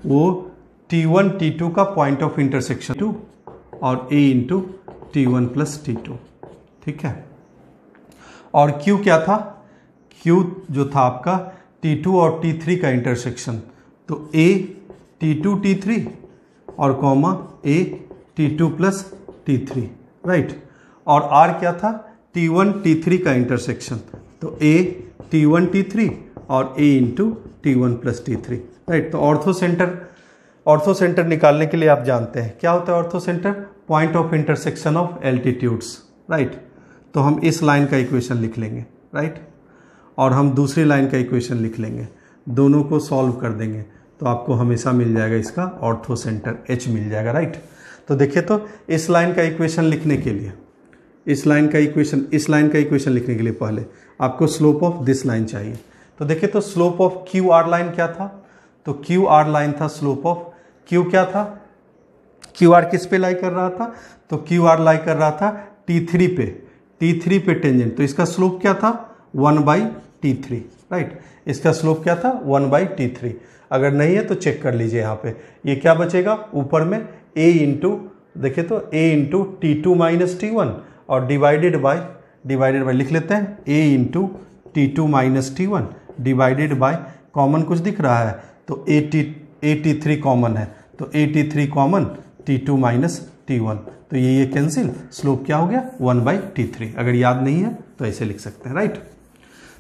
वो T1 T2 का पॉइंट ऑफ इंटरसेक्शन 2 और A into T1 plus T2, ठीक है। और Q क्या था? Q जो था आपका T2 और T3 का इंटरसेक्शन, तो A T2 T3 और comma A T2 plus T3, right. और R क्या था? T1 T3 का इंटरसेक्शन, तो A T1 T3 और A into T1 plus T3, राइट। तो ऑर्थो सेंटर निकालने के लिए आप जानते हैं क्या होता है ortho centre? Point of intersection of altitudes, right. तो हम इस लाइन का इक्वेशन लिख लेंगे, राइट, और हम दूसरी लाइन का इक्वेशन लिख लेंगे, दोनों को सॉल्व कर देंगे तो आपको हमेशा मिल जाएगा इसका ऑर्थो सेंटर H मिल जाएगा, राइट। तो देखिए, तो इस लाइन का इक्वेशन लिखने के लिए इस लाइन का इक्वेशन लिखने के लिए पहले आपको स्लोप ऑफ दिस लाइन चाहिए। तो देखिए, तो स्लोप ऑफ QR लाइन क्या था? तो QR लाइन था स्लोप ऑफ Q क्या था? QR किस पे लाई कर रहा था? तो QR लाई कर रहा था T3 पे टेंजेंट, तो इसका स्लोप क्या था? 1/T3, right. इसका स्लोप क्या था? 1/T3। अगर नहीं है तो चेक कर लीजिए, यहाँ पे ये क्या बचेगा ऊपर में? A इंटू, देखिए तो A into T2 minus T1 और डिवाइडेड बाय लिख लेते हैं A into T2 minus T1 divided by, common कुछ दिख रहा है तो AT3 कॉमन है, तो AT3 common T2 minus T1, तो ये कैंसिल, स्लोप क्या हो गया 1/T3। अगर याद नहीं है तो ऐसे लिख सकते हैं, राइट।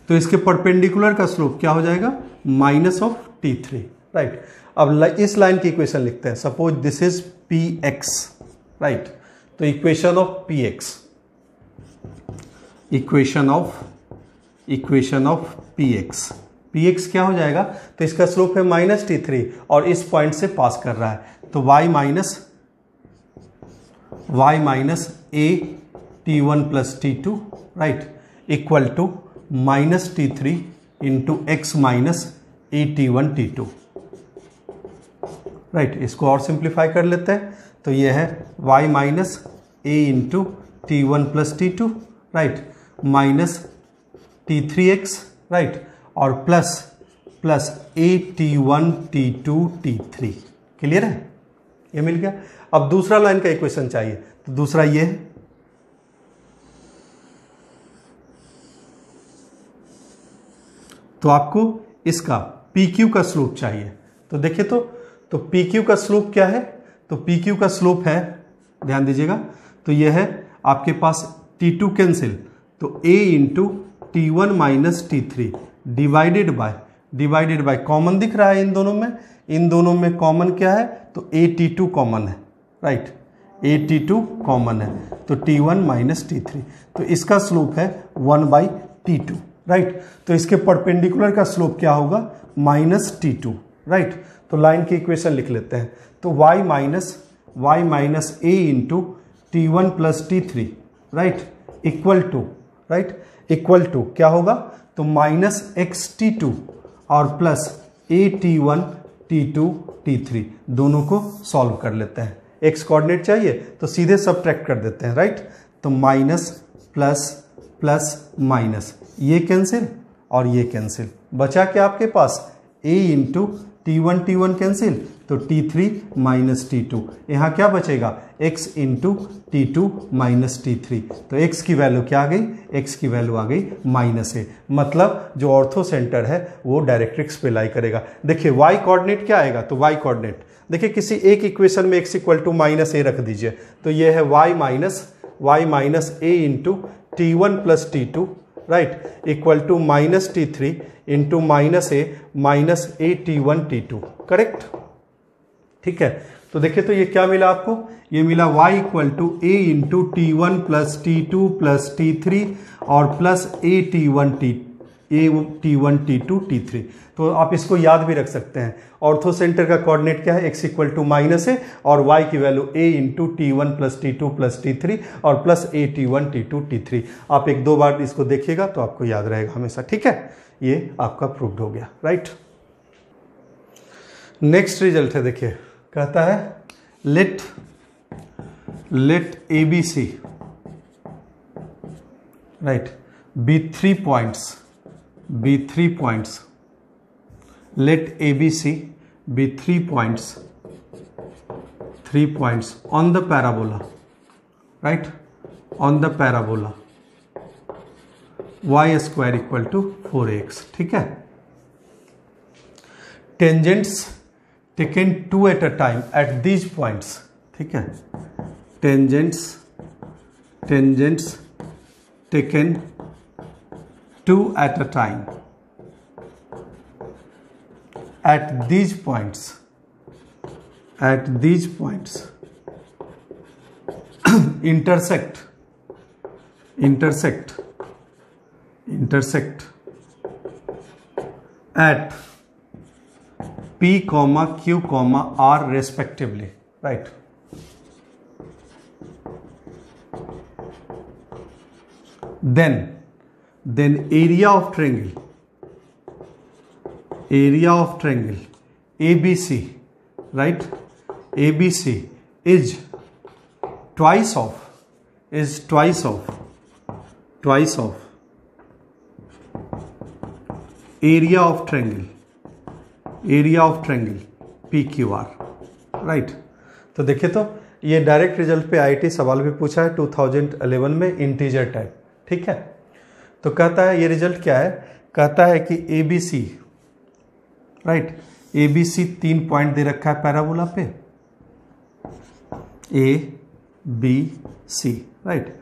तो इसके परपेंडिकुलर का स्लोप क्या हो जाएगा -T3, राइट। अब इस लाइन की इक्वेशन लिखते हैं। Suppose this is Px, right. तो equation of Px, equation of Px क्या हो जाएगा, तो इसका स्लोप है -T3 और इस पॉइंट से पास कर रहा है, तो y minus a T1 plus T2, right, equal to -T3 into x minus a T1 T2, right. इसको और सिंप्लीफाई कर लेते हैं, तो ये है y minus a into T1 plus T2, right, minus T3x, right, और plus a T1 T2 T3। Clear है, ये मिल गया। अब दूसरा लाइन का इक्वेशन चाहिए, तो दूसरा ये है, तो आपको इसका PQ का स्लोप चाहिए। तो देखिए तो PQ का स्लोप क्या है, तो PQ का स्लोप है, ध्यान दीजिएगा, तो यह है आपके पास T2 कैंसिल, तो a इंटू T1 माइनस T3 डिवाइडेड बाय कॉमन दिख रहा है इन दोनों में कॉमन क्या है, तो a T2 कॉमन है, राइट, a T2 कॉमन है, तो T1 माइनस T3, तो इसका स्लोप है 1/T2, राइट। तो इसके परपेंडिकुलर का स्लोप क्या होगा -T2, राइट। तो लाइन की इक्वेशन लिख लेते हैं, तो y minus a into T1 plus T3, right, equal to क्या होगा, तो -x T2 और plus a T1 T2 T3, दोनों को सॉल्व कर लेते हैं। x कोऑर्डिनेट चाहिए तो सीधे सबट्रैक्ट कर देते हैं, राइट। तो माइनस प्लस माइनस, ये कैंसिल और ये कैंसिल, बचा क्या आपके पास a इंटू T1 कैंसिल, तो T3 माइनस T2, यहाँ क्या बचेगा x into T2 minus T3, तो x की वैल्यू क्या आ गई, x की वैल्यू आ गई -a। मतलब जो ऑर्थो सेंटर है वो डायरेक्ट्रिक्स पे लाई करेगा। देखिए y कोऑर्डिनेट क्या आएगा, तो y कोऑर्डिनेट देखिए किसी एक इक्वेशन में x इक्वल टू -a रख दीजिए, तो ये है y minus a into T1 plus T2, right, equal to -T3 into minus a T1 T2, correct, ठीक है। तो देखिए तो ये क्या मिला आपको, ये मिला y equal to a into T1 plus T2 plus T3 और plus a T1 T2 T3। तो आप इसको याद भी रख सकते हैं। ऑर्थो सेंटर का कोऑर्डिनेट क्या है, x इक्वल टू -a और y की value a into T1 plus T2 plus T3 और plus a T1 T2 T3। आप एक दो बार इसको देखिएगा तो आपको याद रहेगा हमेशा, ठीक है। ये आपका प्रूव्ड हो गया, राइट। नेक्स्ट रिजल्ट है, देखिए कहता है let ABC, right, be 3 points, let ABC be 3 points on the parabola, right, on the parabola y square equal to 4x, ठीक है। Tangents taken 2 at a time at these points, ठीक है। Tangents taken 2 at a time at these points intersect at P, Q, R respectively, right. Then area of triangle ABC, right, ABC is twice of area of triangle PQR, right. तो देखिए तो ये direct result पे IIT सवाल भी पूछा है 2011 में, इंटीजर टाइप, ठीक है। तो कहता है ये रिजल्ट क्या है, कहता है कि ABC, राइट, ABC 3 पॉइंट दे रखा है पैराबोला पे, A B C, right.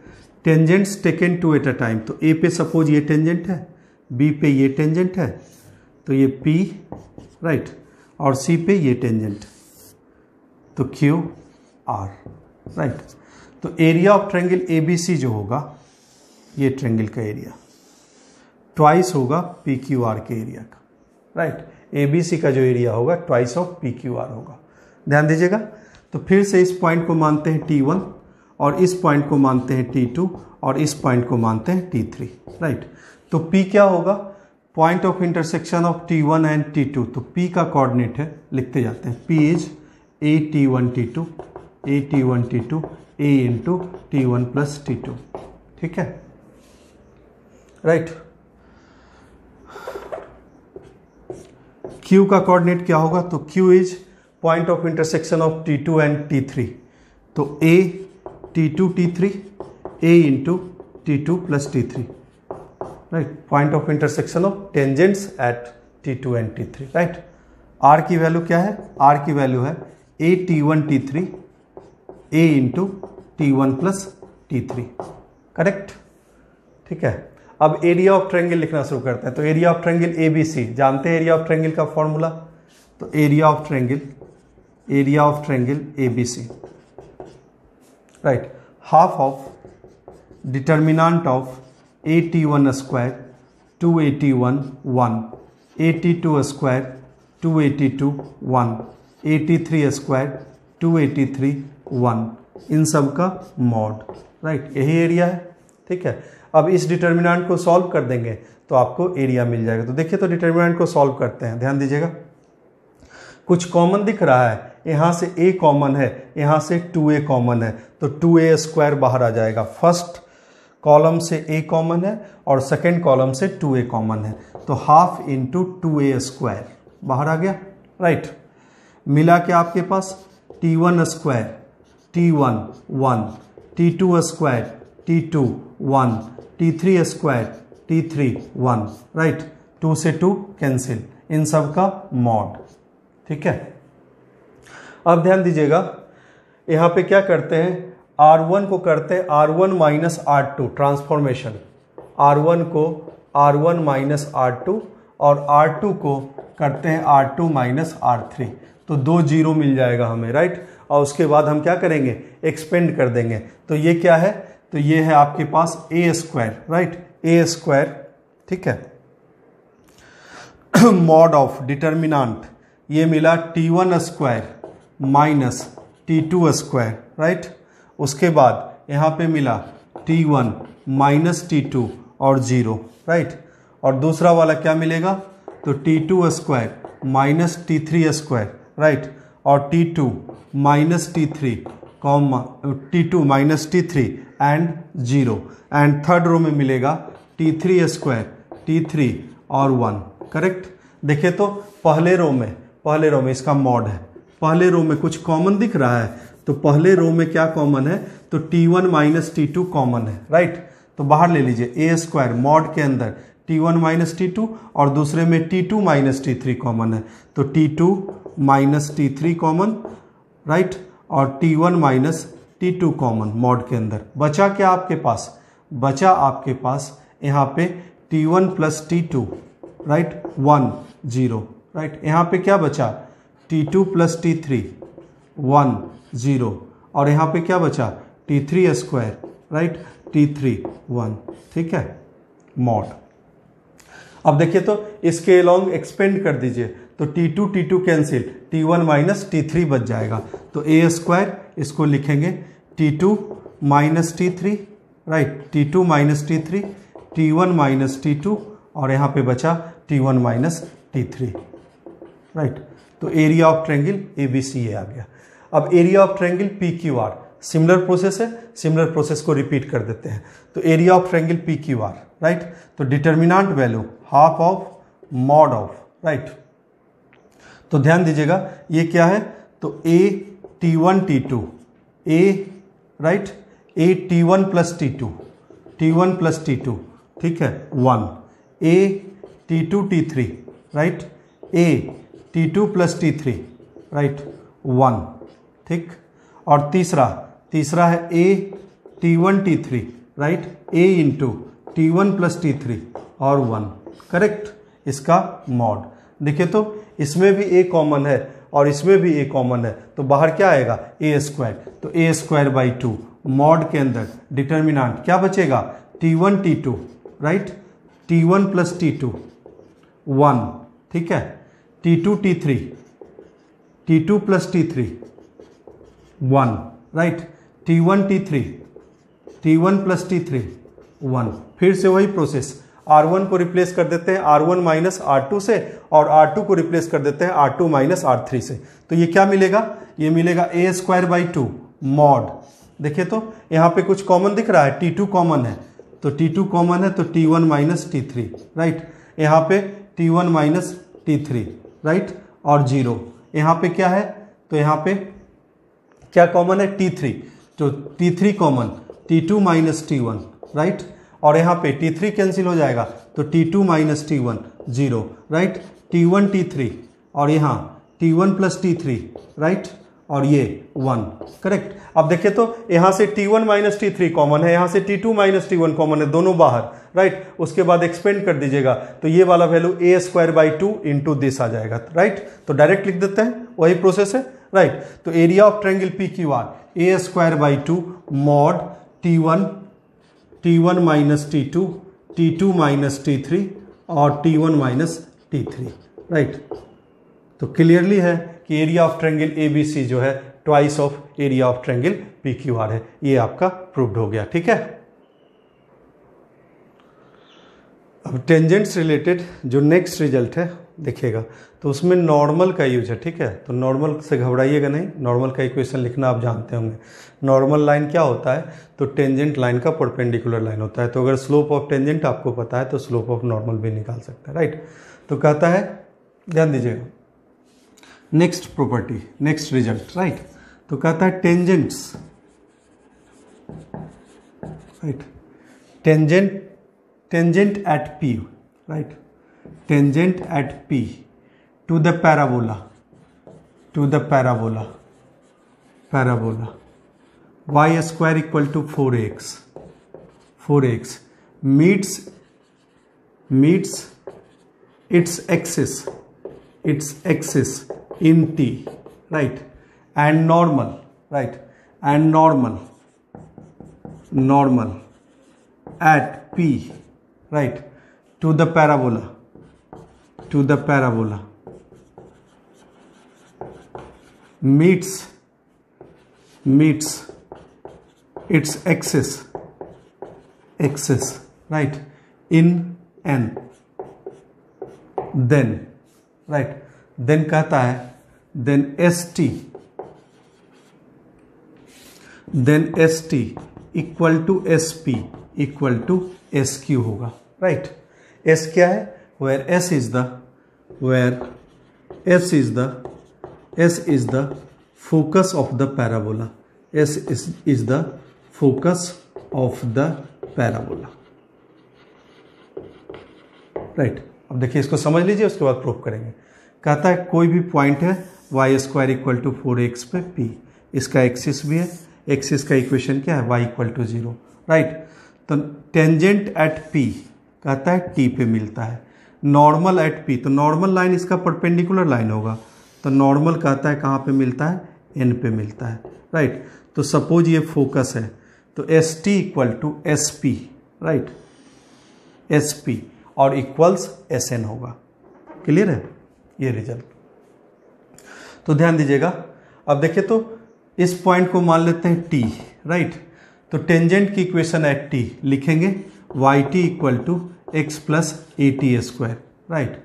Tangents taken two at a time, तो ए पे सपोज ये टेंजेंट है, बी पे ये टेंजेंट है, तो ये पी, राइट, और सी पे ये टेंजेंट, तो क्यू आर, राइट। तो area of triangle A B C जो होगा, ये ट्रायंगल का एरिया ट्वाइस होगा पी क्यू आर के एरिया का, राइट। ए बी सी का जो एरिया होगा twice of P Q R होगा, ध्यान दीजिएगा। तो फिर से इस पॉइंट को मानते हैं T1 और इस पॉइंट को मानते हैं T2 और इस पॉइंट को मानते हैं T3, राइट। तो P क्या होगा, point of intersection of T1 and T2, तो P का कोऑर्डिनेट है, लिखते जाते हैं, P is A T1 T2, A T1 T2, A into T1 plus T2, ठीक है, राइट। Q का कोऑर्डिनेट क्या होगा, तो Q is point of intersection of T2 and T3, तो A T2 T3, A into T2 plus T3, right. Point of intersection of tangents at T2 and T3, right. R की value क्या है, R की value है A T1 T3, A into T1 plus T3, correct, ठीक है। अब area of triangle लिखना शुरू करते हैं। तो area of triangle A B C, जानते हैं एरिया ऑफ ट्रायंगल का फॉर्मूला, तो area of triangle A B C, right, half of determinant of AT1 square 2AT1 1, AT2 square 2AT2 1, AT3 square 2AT3 1, इन सब का मॉड, राइट, यही area है, ठीक है। अब इस डिटर्मिनेंट को सॉल्व कर देंगे तो आपको एरिया मिल जाएगा। तो देखिए, तो डिटर्मिनेंट को सॉल्व करते हैं, ध्यान दीजिएगा। कुछ कॉमन दिख रहा है, यहाँ से a कॉमन है, यहाँ से 2a कॉमन है, तो 2a स्क्वायर बाहर आ जाएगा। फर्स्ट कॉलम से a कॉमन है और सेकेंड कॉलम से 2a कॉमन है, तो हाफ इंटू 2a स्क्वायर बाहर आ गया, राइट। मिला क्या आपके पास, T1 square T1 1, T2 square T2 1, T3 square T3 1, right. 2 से 2 कैंसिल, इन सब का मॉड, ठीक है। अब ध्यान दीजिएगा, यहाँ पे क्या करते हैं, R1 को करते हैं R1 minus R2 transformation, R1 को R1 माइनस R2 और R2 को करते हैं R2 माइनस R3, तो 2 जीरो मिल जाएगा हमें, राइट। और उसके बाद हम क्या करेंगे, एक्सपेंड कर देंगे, तो ये क्या है, तो ये है आपके पास a square, right, a square, ठीक है। मॉड ऑफ डिटर्मिनेंट, ये मिला T1 square minus T2 square, right. उसके बाद यहाँ पे मिला T1 माइनस T2 और 0, राइट। और दूसरा वाला क्या मिलेगा, तो T2 square minus T3 square, right, और T2 minus T3 comma T2 minus T3 and 0, and third row में मिलेगा T3 स्क्वायर T3 और 1, करेक्ट। देखिए, तो पहले रो में इसका मॉड है, पहले रो में कुछ कॉमन दिख रहा है, तो पहले रो में क्या कॉमन है, तो T1 माइनस T2 कॉमन है, राइट। तो बाहर ले लीजिए, a स्क्वायर मॉड के अंदर T1 माइनस T2 और दूसरे में T2 माइनस T3 कॉमन है, तो T2 minus T3 common, right, और T1 minus T2 common mode के अंदर। बचा क्या आपके पास, बचा आपके पास यहाँ पे T1 plus T2, right, 1 0, right. यहाँ पे क्या बचा, T2 प्लस T3 1 0, और यहाँ पे क्या बचा, T3 स्क्वायर, राइट, T3 1, ठीक है, मॉड। अब देखिए, तो इसके अलोंग एक्सपेंड कर दीजिए, तो T2 कैंसिल, T1 माइनस T3 बच जाएगा, तो a स्क्वायर, इसको लिखेंगे T2 minus T3, right, T2 minus T3, T1 minus T2, और यहाँ पे बचा T1 माइनस T3, राइट। तो एरिया ऑफ ट्रायंगल ABC ये आ गया। अब area of triangle PQR, similar process है, सिमिलर प्रोसेस को रिपीट कर देते हैं। तो area of triangle PQR, right, तो determinant value half of mod of, right. तो ध्यान दीजिएगा, ये क्या है, तो A T1 T2, A, right, A T1 plus T2, T1 plus T2, ठीक है, 1, A T2 T3, right, A T2 plus T3, right, 1, ठीक। और तीसरा तीसरा है a t1 t3, right, a into t1 plus t3 और 1, करेक्ट, इसका mod. देखिए तो इसमें भी a कॉमन है और इसमें भी a कॉमन है, तो बाहर क्या आएगा a स्क्वायर, तो a स्क्वायर बाई 2 मॉड के अंदर डिटर्मिनेंट क्या बचेगा t1 t2, right, t1 plus t2 1, ठीक है, t2 t3, t2 plus t3 1, right, t1 t3, t1 plus t3 1। फिर से वही प्रोसेस, R1 को रिप्लेस कर देते हैं R1 माइनस R2 से और R2 को रिप्लेस कर देते हैं R2 माइनस R3 से। तो ये क्या मिलेगा, ये मिलेगा a स्क्वायर बाई 2 मॉड। देखिए तो यहाँ पे कुछ कॉमन दिख रहा है, t2 कॉमन है, तो t2 कॉमन है तो t1 माइनस t3, राइट, यहाँ पे t1 माइनस t3, राइट, और 0। यहाँ पे क्या है, तो यहाँ पे क्या कॉमन है t3, तो t3 common, t2 minus t1, right, और यहाँ पे t3 कैंसिल हो जाएगा तो t2 minus t1 0, right, t1 t3 और यहाँ t1 प्लस t3, राइट, और ये 1, करेक्ट। अब देखिए तो यहाँ से t1 माइनस t3 कॉमन है, यहाँ से t2 माइनस t1 कॉमन है, दोनों बाहर, राइट, उसके बाद एक्सपेंड कर दीजिएगा तो ये वाला value a square by 2 into this आ जाएगा, राइट। तो डायरेक्ट लिख देते हैं, वही प्रोसेस है, राइट। तो area of triangle PQR a square by 2 mod t1 minus t2, t2 minus t3 और t1 माइनस t3, राइट। तो क्लियरली है कि एरिया ऑफ ट्रायंगल ABC जो है twice of area of triangle PQR है, ये आपका प्रूव्ड हो गया, ठीक है। अब टेंजेंट्स रिलेटेड जो नेक्स्ट रिजल्ट है देखिएगा, तो उसमें नॉर्मल का यूज है, ठीक है। तो नॉर्मल से घबराइएगा नहीं, नॉर्मल का इक्वेशन लिखना आप जानते होंगे। नॉर्मल लाइन क्या होता है, तो टेंजेंट लाइन का परपेंडिकुलर लाइन होता है। तो अगर स्लोप ऑफ टेंजेंट आपको पता है तो स्लोप ऑफ नॉर्मल भी निकाल सकते हैं, राइट। तो कहता है, ध्यान दीजिएगा, next property, next result, right. तो कहता है tangents, right, tangent at P, right, tangent at P to the parabola y square equal to 4x meets its axis in T, right, and normal, right, and normal at P, right, to the parabola meets its axis, right, in N, then, right, then कहता है then ST equal to SP equal to SQ होगा, right. S क्या है, where S is the focus of the parabola, S is the focus of the parabola, right. अब देखिए इसको समझ लीजिए, उसके बाद प्रूफ करेंगे। कहता है कोई भी पॉइंट है y square equal to 4x पे P, इसका एक्सिस भी है, एक्सिस का इक्वेशन क्या है y इक्वल टू 0, राइट। तो टेंजेंट एट P कहता है T पे मिलता है, नॉर्मल एट P, तो नॉर्मल लाइन इसका परपेंडिकुलर लाइन होगा, तो नॉर्मल कहता है कहाँ पे मिलता है, N पे मिलता है, राइट। तो सपोज ये फोकस है, तो ST equal to SP, right, SP और इक्वल्स SN होगा, क्लियर है ये रिजल्ट। तो ध्यान दीजिएगा, अब देखिए तो इस पॉइंट को मान लेते हैं T, राइट। तो टेंजेंट की इक्वेशन एट T लिखेंगे YT equal to x plus AT square, right.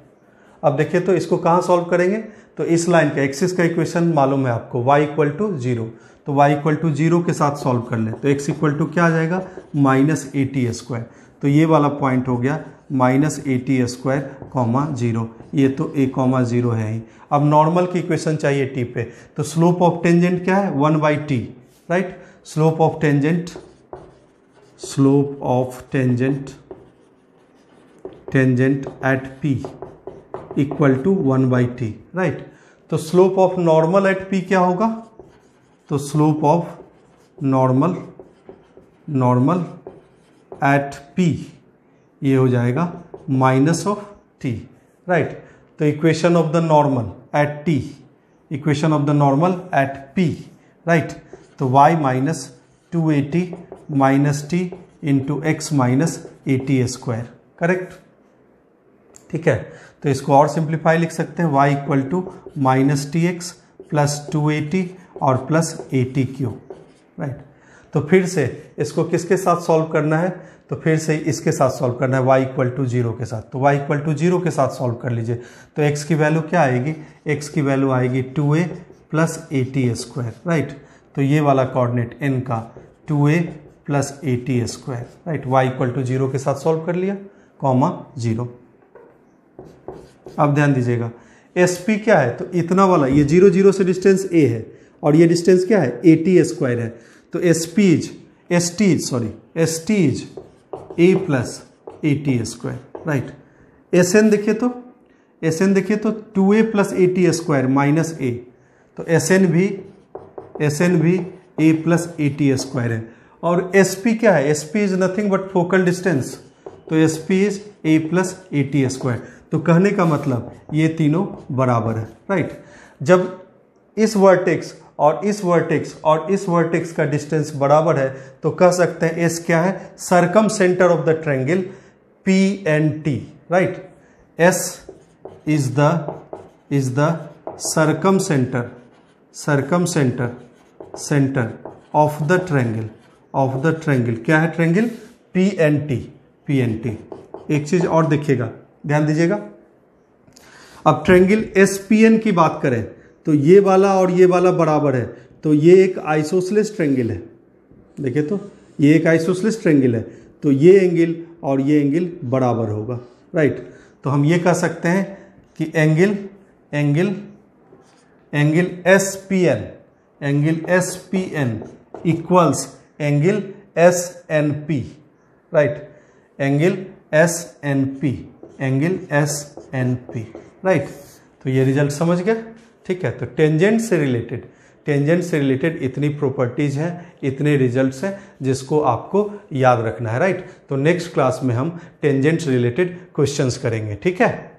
अब देखिए तो इसको कहाँ सॉल्व करेंगे, तो इस लाइन का एक्सिस का इक्वेशन मालूम है आपको, y इक्वल टू 0, तो y इक्वल टू 0 के साथ सॉल्व कर लें तो x इक्वल टू क्या आ जाएगा, माइनस AT स्क्वायर। तो ये वाला पॉइंट हो गया माइनस AT स्क्वायर कॉमा 0, ये तो a कॉमा 0 है ही। अब नॉर्मल की इक्वेशन चाहिए T पे, तो स्लोप ऑफ टेंजेंट क्या है, 1/T, right. Slope of tangent at P equal to 1/T, right. तो slope of normal at P क्या होगा, तो slope of normal at P, ये हो जाएगा माइनस ऑफ T, राइट। तो equation of the normal at T, equation of the normal at P, right. तो y minus 280 minus T into x minus 80 square, correct, ठीक है। तो इसको और सिंप्लीफाई लिख सकते हैं, y equal to minus TX plus 280 और प्लस 80 क्यूब, राइट। तो फिर से इसको किसके साथ सॉल्व करना है, तो फिर से इसके साथ सॉल्व करना है, y इक्वल टू 0 के साथ। तो y इक्वल टू 0 के साथ सॉल्व कर लीजिए। तो x की वैल्यू क्या आएगी, x की वैल्यू आएगी 2a प्लस 80 स्क्वायर, राइट। तो ये वाला कोऑर्डिनेट n का 2a plus 80 square, right. y equal to 0 के साथ सॉल्व कर लिया, कॉमा 0। अब ध्यान दीजिएगा SP क्या है, तो इतना वाला, ये 0 0 से डिस्टेंस a है और ये डिस्टेंस क्या है 80 स्क्वायर है। तो ST is a plus 80 square, right. SN देखिए तो 2a plus 80 square minus a, तो SN भी a प्लस 80 स्क्वायर है। और SP क्या है, SP is nothing but focal distance, तो SP is a plus 80 square. तो कहने का मतलब ये तीनों बराबर है, राइट। जब इस वर्टेक्स और इस वर्टेक्स और इस वर्टेक्स का डिस्टेंस बराबर है तो कह सकते हैं S क्या है, circum centre of the triangle PNT, right. S is the circum centre of the triangle, क्या है ट्रायंगल PNT। एक चीज और देखिएगा, ध्यान दीजिएगा। अब ट्रायंगल SPN की बात करें तो ये वाला और ये वाला बराबर है, तो ये एक आइसोसेलेस ट्रायंगल है। देखिए तो ये एक आइसोसेलेस ट्रायंगल है, तो ये एंगल और ये एंगल बराबर होगा, राइट। तो हम ये कह सकते हैं कि angle SPN equals angle SNP, right. Angle SNP, right. तो ये रिजल्ट समझ गए, ठीक है। तो टेंजेंट से रिलेटेड इतनी प्रॉपर्टीज हैं, इतने रिजल्ट्स हैं जिसको आपको याद रखना है, राइट। तो नेक्स्ट क्लास में हम टेंजेंट से रिलेटेड क्वेश्चंस करेंगे, ठीक है।